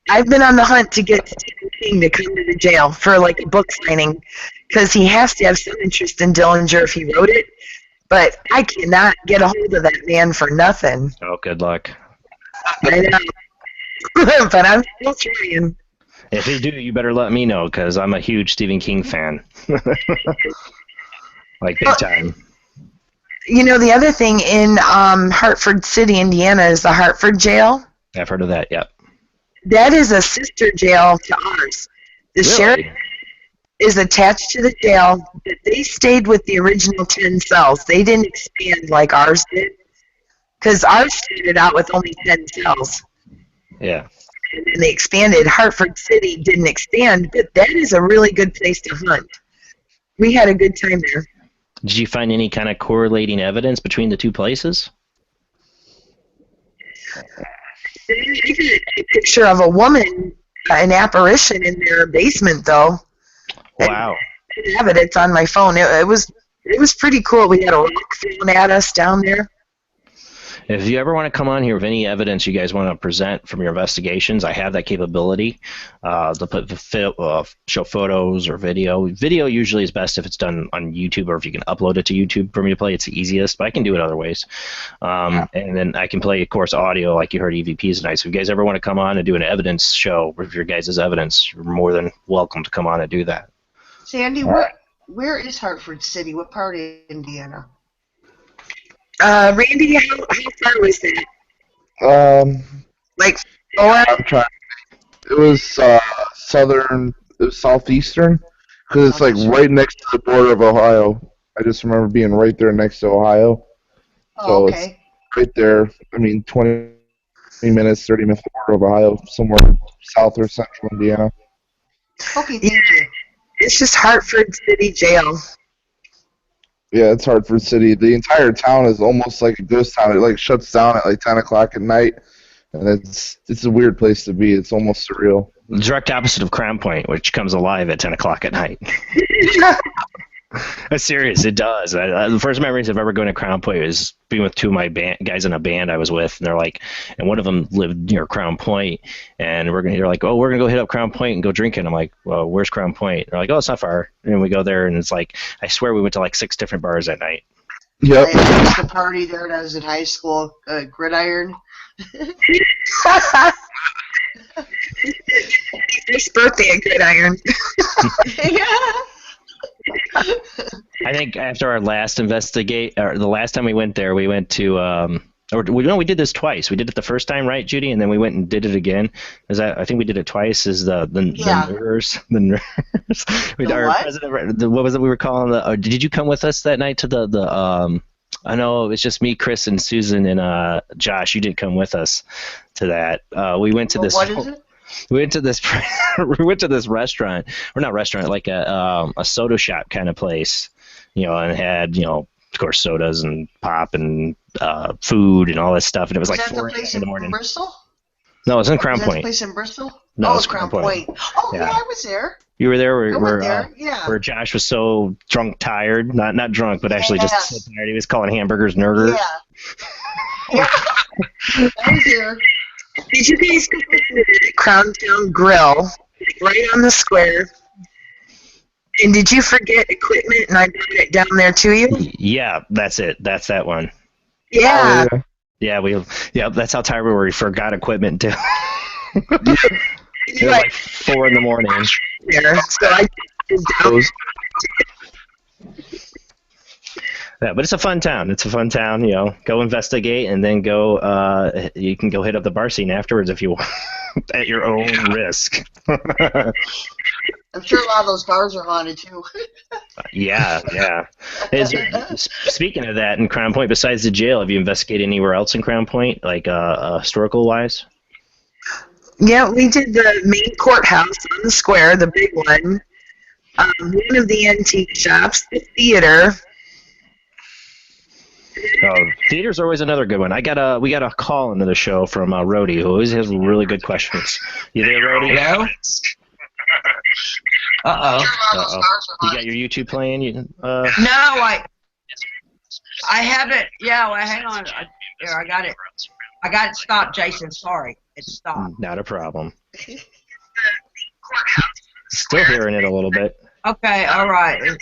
I've been on the hunt to get Stephen King to come to the jail for a book signing because he has to have some interest in Dillinger if he wrote it. But I cannot get a hold of that man for nothing. Oh, good luck. I know. But I'm still trying. If you do, you better let me know because I'm a huge Stephen King fan. Big time. The other thing in Hartford City, Indiana is the Hartford Jail. I've heard of that, yep. That is a sister jail to ours. The sheriff is attached to the jail, but they stayed with the original 10 cells. They didn't expand like ours did, because ours started out with only 10 cells. Yeah. And then they expanded. Hartford City didn't expand, but that is a really good place to hunt. We had a good time there. Did you find any kind of correlating evidence between the two places? I got a picture of a woman, an apparition in their basement, though. Wow. I didn't have it. It's on my phone. It was pretty cool. We had a rock thrown at us down there. If you ever want to come on here with any evidence you guys want to present from your investigations, I have that capability to put show photos or video. Video usually is best if it's done on YouTube, or if you can upload it to YouTube for me to play, it's the easiest, but I can do it other ways. And then I can play, of course, audio like you heard EVPs tonight. So if you guys ever want to come on and do an evidence show with your guys' evidence, you're more than welcome to come on and do that. Sandy, where is Hartford City? What part of Indiana? Randy, how far was that? Like, I'm trying. It was southern, it was southeastern, because it's like right next to the border of Ohio. I just remember being right there next to Ohio. So it's right there. I mean, 20 minutes, 30 minutes from the border of Ohio, somewhere south or central Indiana. Okay, thank you. It's just Hartford City Jail. Yeah, it's Hartford City. The entire town is almost like a ghost town. It like shuts down at like 10 o'clock at night, and it's a weird place to be. It's almost surreal. The direct opposite of Crown Point, which comes alive at 10 o'clock at night. I'm serious, it does. The first memories of ever going to Crown Point was being with two of my guys in a band I was with, and they're like, and one of them lived near Crown Point, and they're like, oh, we're gonna go hit up Crown Point and go drinking. I'm like, well, where's Crown Point? They're like, oh, it's not far. And we go there, and it's like, I swear we went to like 6 different bars that night. Yep. I used to party there when I was in high school. Gridiron. First birthday at Gridiron. Yeah. I think after our last the last time we went there, we went to we did this twice. We did it the first time, right, Judy? And then we went and did it again. I think we did it twice. Is the nerds? The nerds. Our what? President, what was it we were calling did you come with us that night to the I know it was just me, Chris, and Susan, and Josh. You didn't come with us to that. We went to this. What is it? We went to this. We went to this restaurant, or not restaurant, like a soda shop kind of place, and had of course sodas and pop and food and all this stuff, and it was like 4 in the morning. Bristol? No, it was in Crown Is that Point. the place in Bristol? No, oh, it was Crown Crown Point. Oh yeah, I was there. You were there where Josh was so tired, not drunk, but actually just so tired. He was calling hamburgers nurgers. Yeah. I was there. Did you guys go to the Crown Town Grill, right on the square? And did you forget equipment and I brought it down there to you? Yeah, that's it. That's that one. Yeah. Yeah, that's how tired we were. We forgot equipment too. It was like 4 in the morning. There, so I Yeah, but it's a fun town. It's a fun town, Go investigate, and then go. You can go hit up the bar scene afterwards if you want, at your own risk. I'm sure a lot of those bars are haunted too. Yeah. Speaking of that, in Crown Point, besides the jail, have you investigated anywhere else in Crown Point, like historical wise? Yeah, we did the main courthouse on the square, the big one. One of the antique shops, the theater. Oh, theater's always another good one. We got a call into the show from Rhodey, who always has really good questions. You there, Rhodey? Hello? Uh-oh. You got your YouTube playing? No, I haven't. Yeah, well, hang on. Here, I got it. I got it stopped, Jason. Sorry. It's stopped. Not a problem. Still hearing it a little bit. Okay, all right. Okay,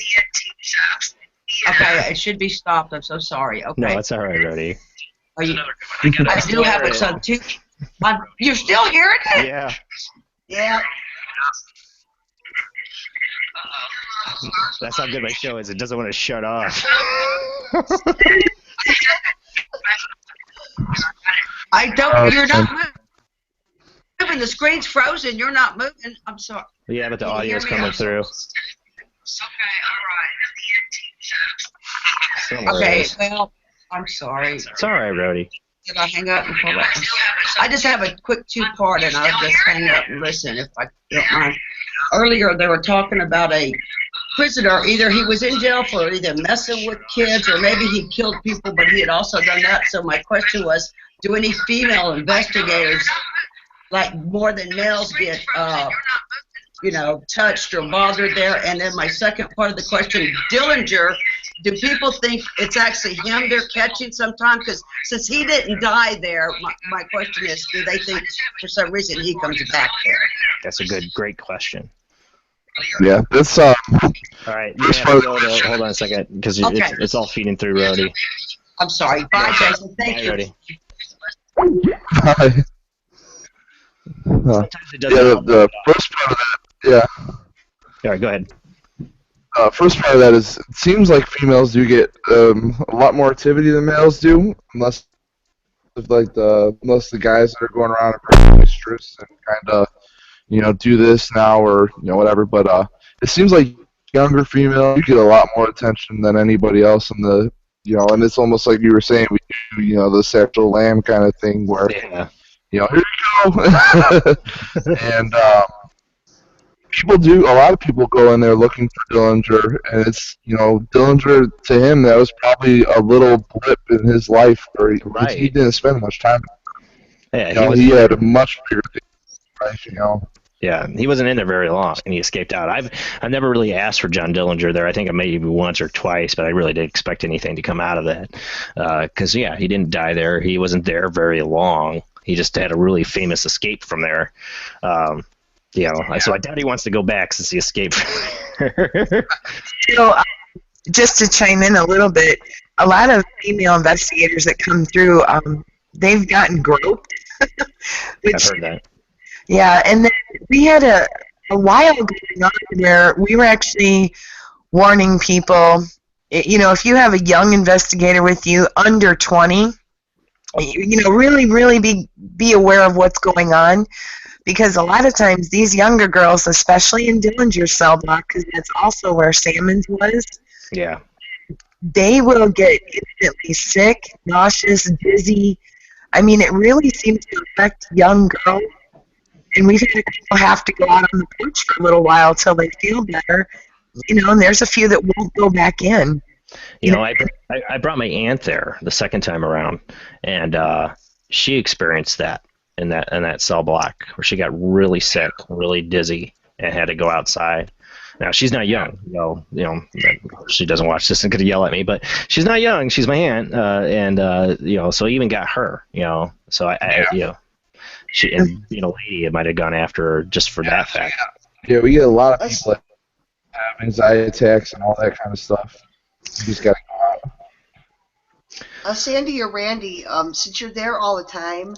it should be stopped. I'm so sorry. Okay. No, that's all right, Rhodey. I do have it. So you're still hearing it? Yeah. Yeah. That's how good my show is. It doesn't want to shut off. I don't. You're not. moving. The screen's frozen. You're not moving. I'm sorry. Yeah, but the Can you hear audio's me? coming through. Okay, well, I'm sorry. It's all right, Rody. Did I hang up and pull back? I just have a quick two-part, and I'll just hang up and listen if I don't mind. Earlier, they were talking about a prisoner. Either he was in jail for either messing with kids, or maybe he killed people, but he had also done that. So my question was, do any female investigators, like more than males, get touched or bothered there? And then my second part of the question, Dillinger, do people think it's actually him they're catching sometime? Because since he didn't die there, my question is, do they think for some reason he comes back there? That's a great question. Yeah, that's All right, you have to go though. Hold on a second, because it's all feeding through Rody. I'm sorry. Bye, Jason. Thank you. Rody. Hi. Sometimes it doesn't. Yeah, the first part of that, yeah. All right, go ahead. First part of that is, it seems like females do get a lot more activity than males do, unless the guys that are going around are very boisterous and kind of, do this now or whatever. But it seems like younger females, you get a lot more attention than anybody else in the, and it's almost like you were saying, we do, the sexual lamb kind of thing where, here you go, and a lot of people go in there looking for Dillinger, and it's, Dillinger, to him, that was probably a little blip in his life where he didn't spend much time. Yeah, he had a much bigger thing in his life, Yeah, he wasn't in there very long, and he escaped out. I've never really asked for John Dillinger there. I think maybe once or twice, but I really didn't expect anything to come out of that. Because, he didn't die there. He wasn't there very long. He just had a really famous escape from there. So I doubt he wants to go back since he escaped. Just to chime in a little bit, a lot of female investigators that come through, they've gotten groped. I've heard that. Yeah, and then we had a while going on where we were actually warning people, if you have a young investigator with you under 20, really, really be aware of what's going on. Because a lot of times these younger girls, especially in Dillinger's cell block, because that's also where Salmon's was, they will get instantly sick, nauseous, dizzy. I mean, it really seems to affect young girls. And we've had people have to go out on the porch for a little while till they feel better. And there's a few that won't go back in. I brought my aunt there the second time around, and she experienced that in that cell block where she got really sick, really dizzy, and had to go outside. Now she's not young, she doesn't watch this and could yell at me, but she's not young. She's my aunt, so I even got her, So she, and being a lady, it might have gone after her just for that fact. Yeah, we get a lot of people that have anxiety attacks and all that kind of stuff. You just got to go out. Sandy or Randy, since you're there all the time,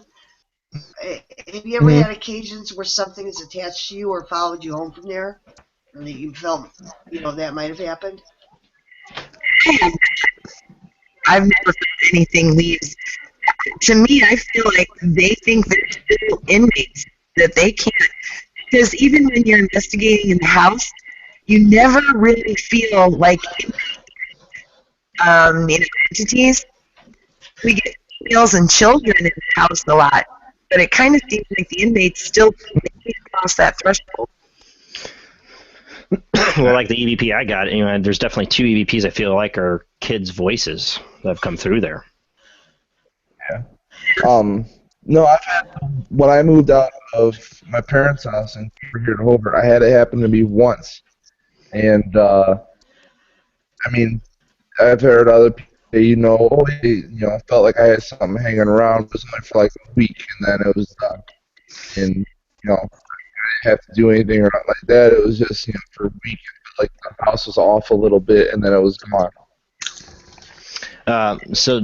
have you ever had occasions where something is attached to you or followed you home from there? Or that you felt, that might have happened? I've never felt anything leaves. To me, I feel like they think they're still inmates, that they can't. Because even when you're investigating in the house, you never really feel like entities. We get females and children in the house a lot, but it kind of seems like the inmates still can't cross that threshold. Well, like the EVP I got, there's definitely 2 EVPs I feel like are kids' voices that have come through there. Yeah. No, I've had, when I moved out of my parents' house and over here to Hobart, I had it happen to me once. And, I've heard other people, I felt like I had something hanging around. It was only for like a week, and then it was done. And, I didn't have to do anything or nothing like that. It was just, for a week, like the house was off a little bit, and then it was gone. So,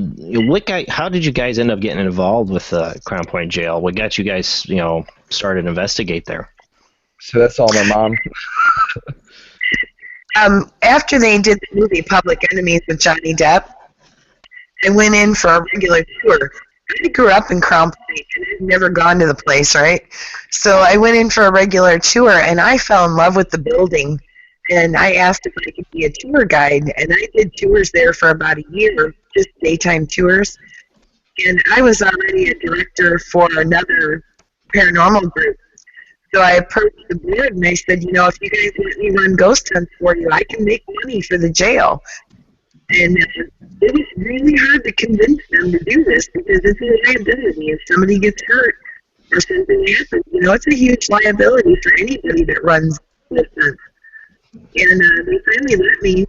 how did you guys end up getting involved with Crown Point Jail? What got you guys, started to investigate there? So that's all my mom. After they did the movie Public Enemies with Johnny Depp, I went in for a regular tour. I grew up in Crown Point and I'd never gone to the place, right? So I went in for a regular tour and I fell in love with the building. And I asked if I could be a tour guide, and I did tours there for about a year, just daytime tours. And I was already a director for another paranormal group. So I approached the board and I said, you know, if you guys let me run ghost hunts for you, I can make money for the jail. And it was really hard to convince them to do this because it's a liability. If somebody gets hurt or something happens, you know, it's a huge liability for anybody that runs ghost hunts. And they finally let me.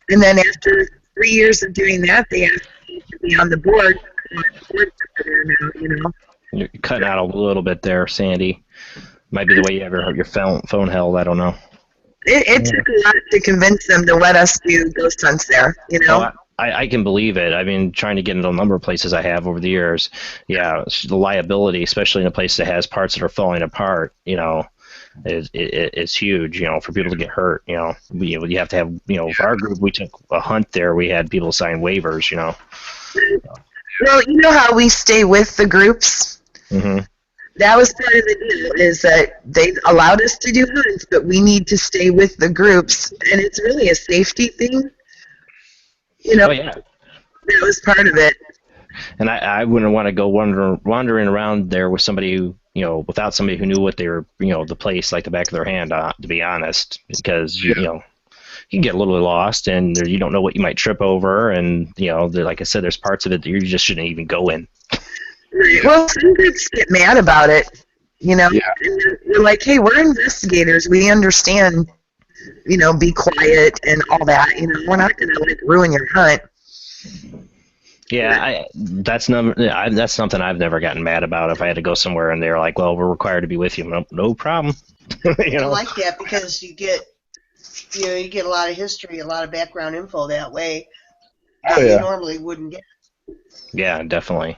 And then after 3 years of doing that, they asked me to be on the board. I'm on the board now, you know. You're cutting out a little bit there, Sandy. Might be the way you ever your phone held. I don't know. It took a lot to convince them to let us do ghost hunts there, you know. I can believe it. I mean, trying to get into a number of places I have over the years. Yeah, the liability, especially in a place that has parts that are falling apart, you know, is huge, you know, for people to get hurt, you know. You have to have, you know, for our group, we took a hunt there. We had people sign waivers, you know. Well, you know how we stay with the groups? Mm-hmm. That was part of the deal, is that they allowed us to do hunts, but we need to stay with the groups, and it's really a safety thing. You know, that was part of it. And I wouldn't want to go wandering around there with somebody who, you know, without somebody who knew what they were, you know, the place like the back of their hand, to be honest, because, you know, you can get a little lost and you don't know what you might trip over. And, you know, like I said, there's parts of it that you just shouldn't even go in. Well, some groups get mad about it, you know. Yeah. And they're like, hey, we're investigators. We understand, you know, be quiet and all that. You know, we're not going to, like, ruin your hunt. Yeah, that's something I've never gotten mad about. If I had to go somewhere and they're like, well, we're required to be with you. No problem. You know? I like that because you get a lot of history, a lot of background info that way that you normally wouldn't get. Yeah, definitely.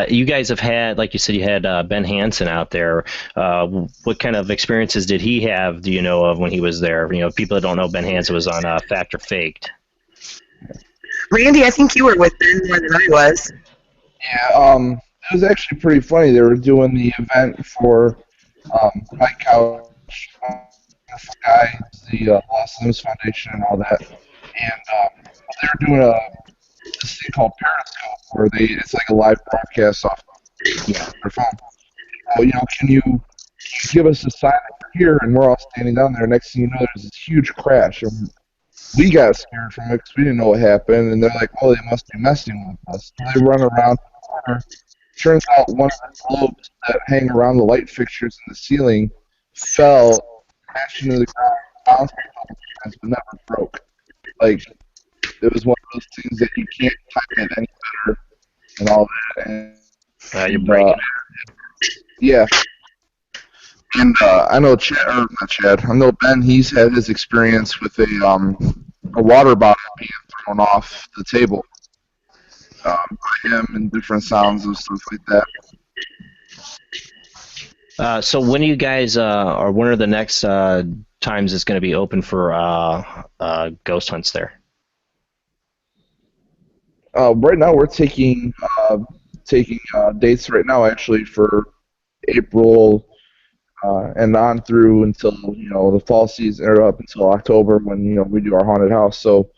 You guys have had, like you said, you had Ben Hansen out there. What kind of experiences did he have, do you know of, when he was there? You know, people that don't know, Ben Hansen was on Fact or Faked. Randy, I think you were with Ben more than I was. Yeah, it was actually pretty funny. They were doing the event for High Couch, guy, the Lost Limbs Foundation and all that. And they were doing this thing called Periscope, where it's like a live broadcast off their phone. So, you know, can you give us a sign over here? And we're all standing down there. Next thing you know, there's this huge crash. And we got scared from it because we didn't know what happened. And they're like, oh, they must be messing with us. So they run around the corner. Turns out one of the globes that hang around the light fixtures in the ceiling fell, crashing into the ground, bounced a couple times, but never broke. Like, it was one of those things that you can't time it any better and all that. And, you're breaking yeah. And I know I know Ben, he's had his experience with a water bottle being thrown off the table by him and different sounds and stuff like that. So when you guys, or when are the next times it's going to be open for ghost hunts there? Right now we're taking dates right now actually for April and on through until, you know, the fall season, or up until October when, you know, we do our haunted house. So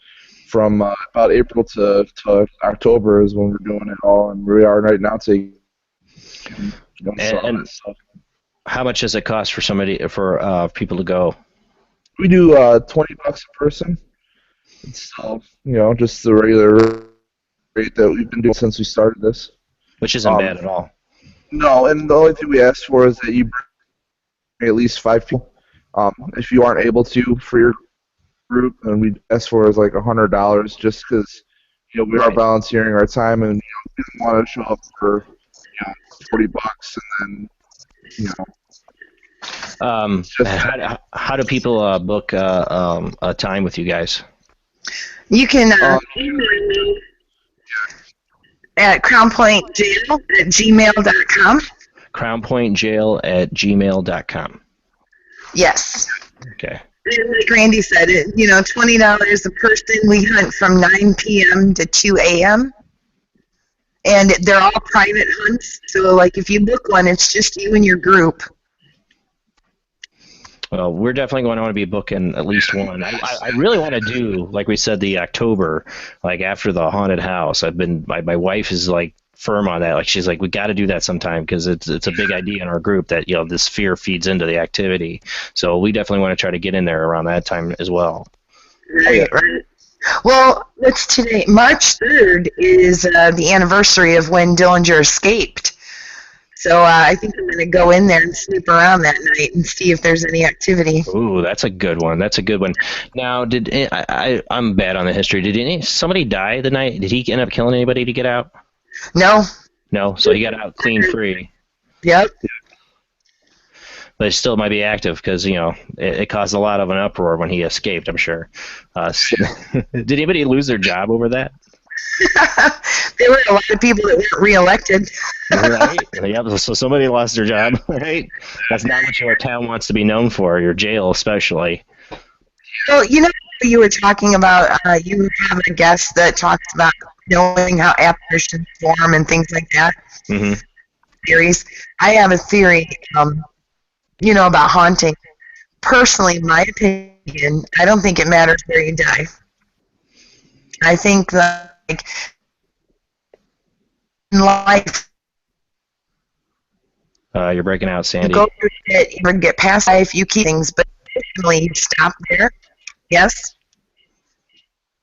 from about April to October is when we're doing it all, and we are right now taking. And how much does it cost for people to go? We do $20 a person. So, you know, just the regular rate that we've been doing since we started this. Which isn't bad at all. No, and the only thing we ask for is that you bring at least 5 people. If you aren't able to for your group, then we ask for is like $100, just because, you know, we are volunteering our time, and, you know, we don't want to show up for, you know, $40 and then, you know. How do people book a time with you guys? You can email me at crownpointjail@gmail.com. crownpointjail@gmail.com. Yes. Okay. And like Randy said, you know, $20 a person. We hunt from 9 p.m. to 2 a.m. And they're all private hunts, so like if you book one, it's just you and your group. Well, we're definitely going to want to be booking at least one. I really want to do, like we said, the October, like after the haunted house. My wife is like firm on that. Like she's like, we got to do that sometime because it's a big idea in our group that this fear feeds into the activity. So we definitely want to try to get in there around that time as well. Right. Well, what's today? March 3rd is the anniversary of when Dillinger escaped. So I think I'm going to go in there and snoop around that night and see if there's any activity. Ooh, that's a good one. That's a good one. Now, I'm bad on the history. Did somebody die the night? Did he end up killing anybody to get out? No. No, so he got out clean free. Yep. But it still might be active because, it caused a lot of an uproar when he escaped, I'm sure. Did anybody lose their job over that? There were a lot of people that weren't reelected. Right? Yep, so somebody lost their job, right? That's not what your town wants to be known for, your jail especially. Well, you were talking about, you have a guest that talks about knowing how apparitions form and things like that. Mm-hmm. Theories. I have a theory, about haunting. Personally, in my opinion, I don't think it matters where you die. I think that, in life, you're breaking out, Sandy. you go through it, you get past life, you keep things, but personally, you stop there. Yes?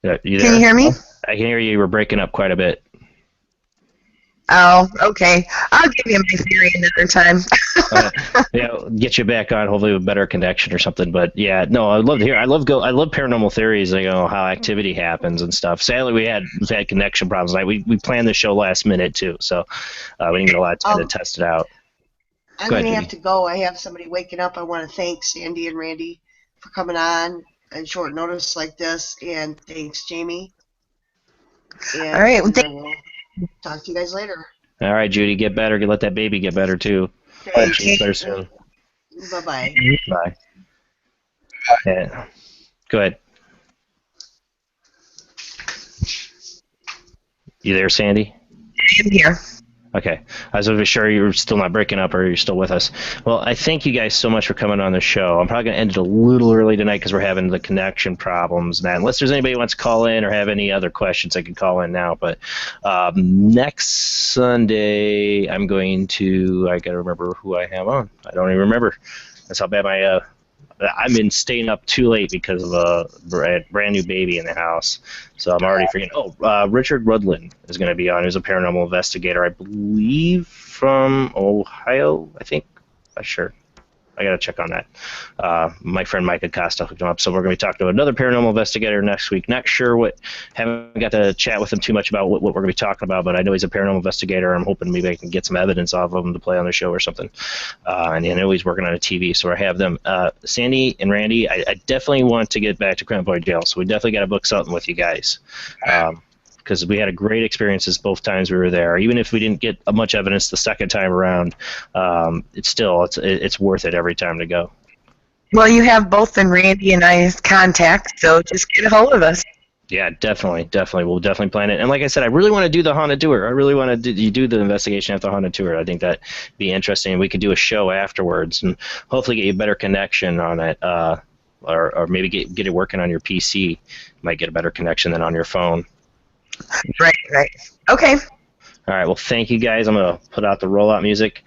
You there? Can you hear me? I can hear you. You were breaking up quite a bit. Oh, okay. I'll give you my theory another time. Get you back on, hopefully with a better connection or something. But yeah, no, I'd love to hear. I love paranormal theories. How activity happens and stuff. Sadly, we've had connection problems. We planned the show last minute too, so we didn't get a lot of time to test it out. I'm going to have to go. I have somebody waking up. I want to thank Sandy and Randy for coming on at short notice like this, and thanks, Jamie. And all right. Well, we'll talk to you guys later. All right, Judy, get better. Let that baby get better too. She's better soon. Bye-bye. Bye. Yeah. Go ahead. You there, Sandy? I'm here. Okay. I was sure you were still not breaking up or you're still with us. Well, I thank you guys so much for coming on the show. I'm probably going to end it a little early tonight because we're having the connection problems. Now, unless there's anybody who wants to call in or have any other questions, I can call in now. But next Sunday, I'm going to, I got to remember who I have on. I don't even remember. That's how bad I've been staying up too late because of a brand new baby in the house. So I'm already forgetting. Richard Rudlin is going to be on. He's a paranormal investigator, I believe, from Ohio, I think. Not sure. I got to check on that. My friend Mike Acosta hooked him up, so we're going to be talking to another paranormal investigator next week. Not sure haven't got to chat with him too much about what we're going to be talking about, but I know he's a paranormal investigator. I'm hoping maybe I can get some evidence off of him to play on the show or something. And I know he's working on a TV, so I have them. Sandy and Randy, I definitely want to get back to Crown Point Jail, so we definitely got to book something with you guys. Because we had a great experiences both times we were there. Even if we didn't get much evidence the second time around, it's worth it every time to go. Well, you have both in Randy and I's contact, so just get a hold of us. Yeah, definitely. We'll definitely plan it. And like I said, I really want to do the haunted tour. I really want to do the investigation after the haunted tour. I think that'd be interesting. We could do a show afterwards and hopefully get you a better connection on it, or maybe get it working on your PC. Might get a better connection than on your phone. Right. Okay. All right, well, thank you, guys. I'm going to put out the rollout music.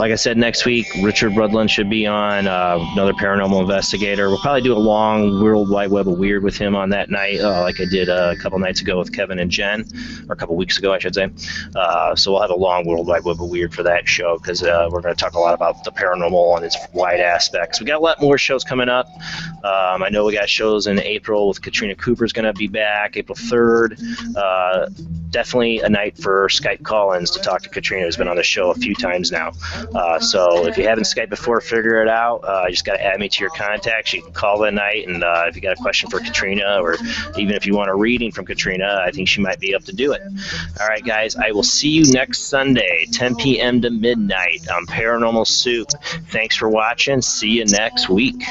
Like I said, next week, Richard Rudlin should be on, another paranormal investigator. We'll probably do a long World Wide Web of Weird with him on that night, like I did a couple nights ago with Kevin and Jen, or a couple weeks ago, I should say. So we'll have a long World Wide Web of Weird for that show because we're going to talk a lot about the paranormal and its wide aspects. We got a lot more shows coming up. I know we got shows in April with Katrina Cooper's going to be back, April 3rd. Definitely a night for Skype call-ins to talk to Katrina, who's been on the show a few times now. So if you haven't Skyped before, figure it out. You just got to add me to your contacts. You can call that night, and if you got a question for Katrina, or even if you want a reading from Katrina, I think she might be up to do it. All right, guys, I will see you next Sunday, 10 p.m. to midnight on Paranormal Soup. Thanks for watching. See you next week.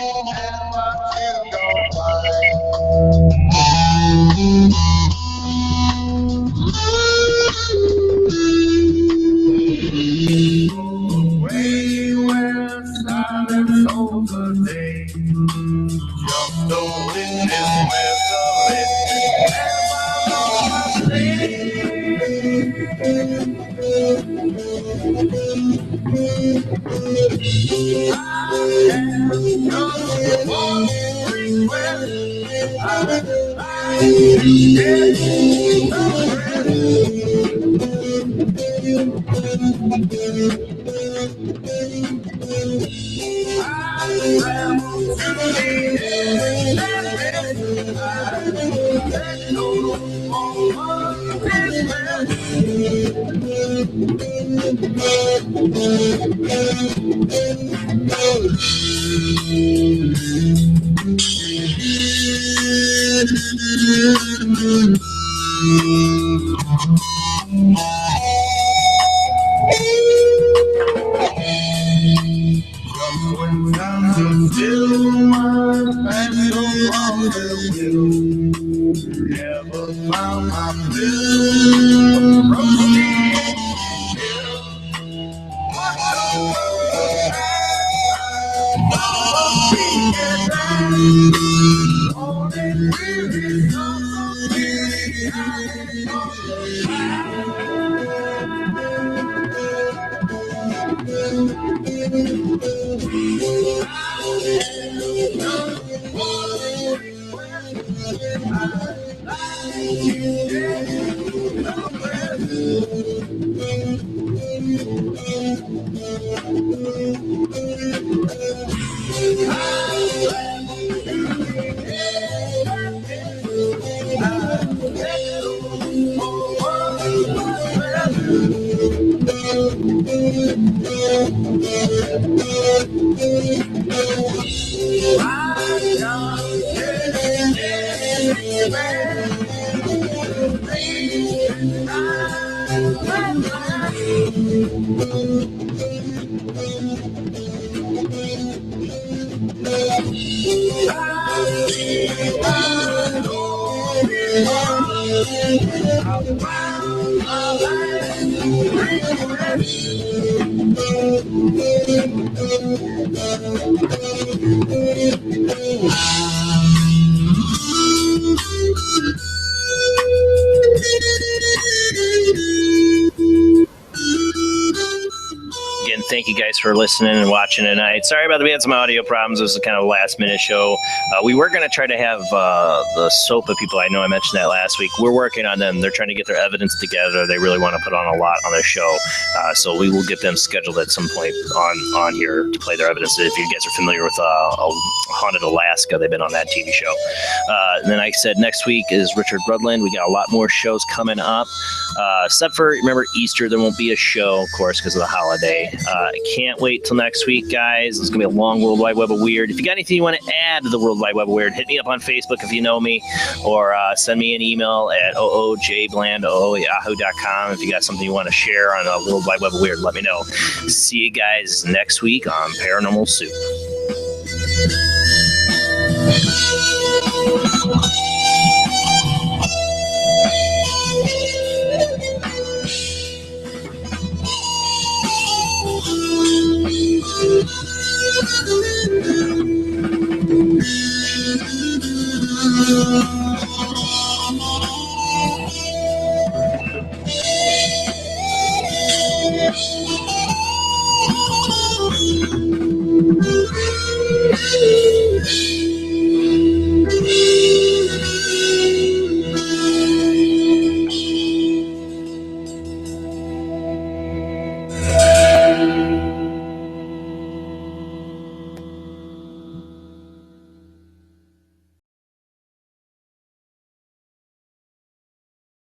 Way where silence over day. Just the witness where the living when times are still, my past no longer will. Never found my fill of Again, thank you guys for listening and watching tonight. Sorry about we had some audio problems. This was kind of a last-minute show. We were going to try to have the SOPA people. I know I mentioned that last week. We're working on them. They're trying to get their evidence together. They really want to put on a lot on their show. So we will get them scheduled at some point on here to play their evidence. If you guys are familiar with Haunted Alaska, they've been on that TV show. And then I said next week is Richard Rudland. We got a lot more shows coming up. Except for, remember, Easter, there won't be a show, of course, because of the holiday. I can't wait till next week, guys. It's going to be a long World Wide Web of Weird. If you got anything you want to add to the World Wide Web of Weird, hit me up on Facebook if you know me, or send me an email at oojblandoo@yahoo.com. If you got something you want to share on the World Wide Web of Weird, let me know. See you guys next week on Paranormal Soup.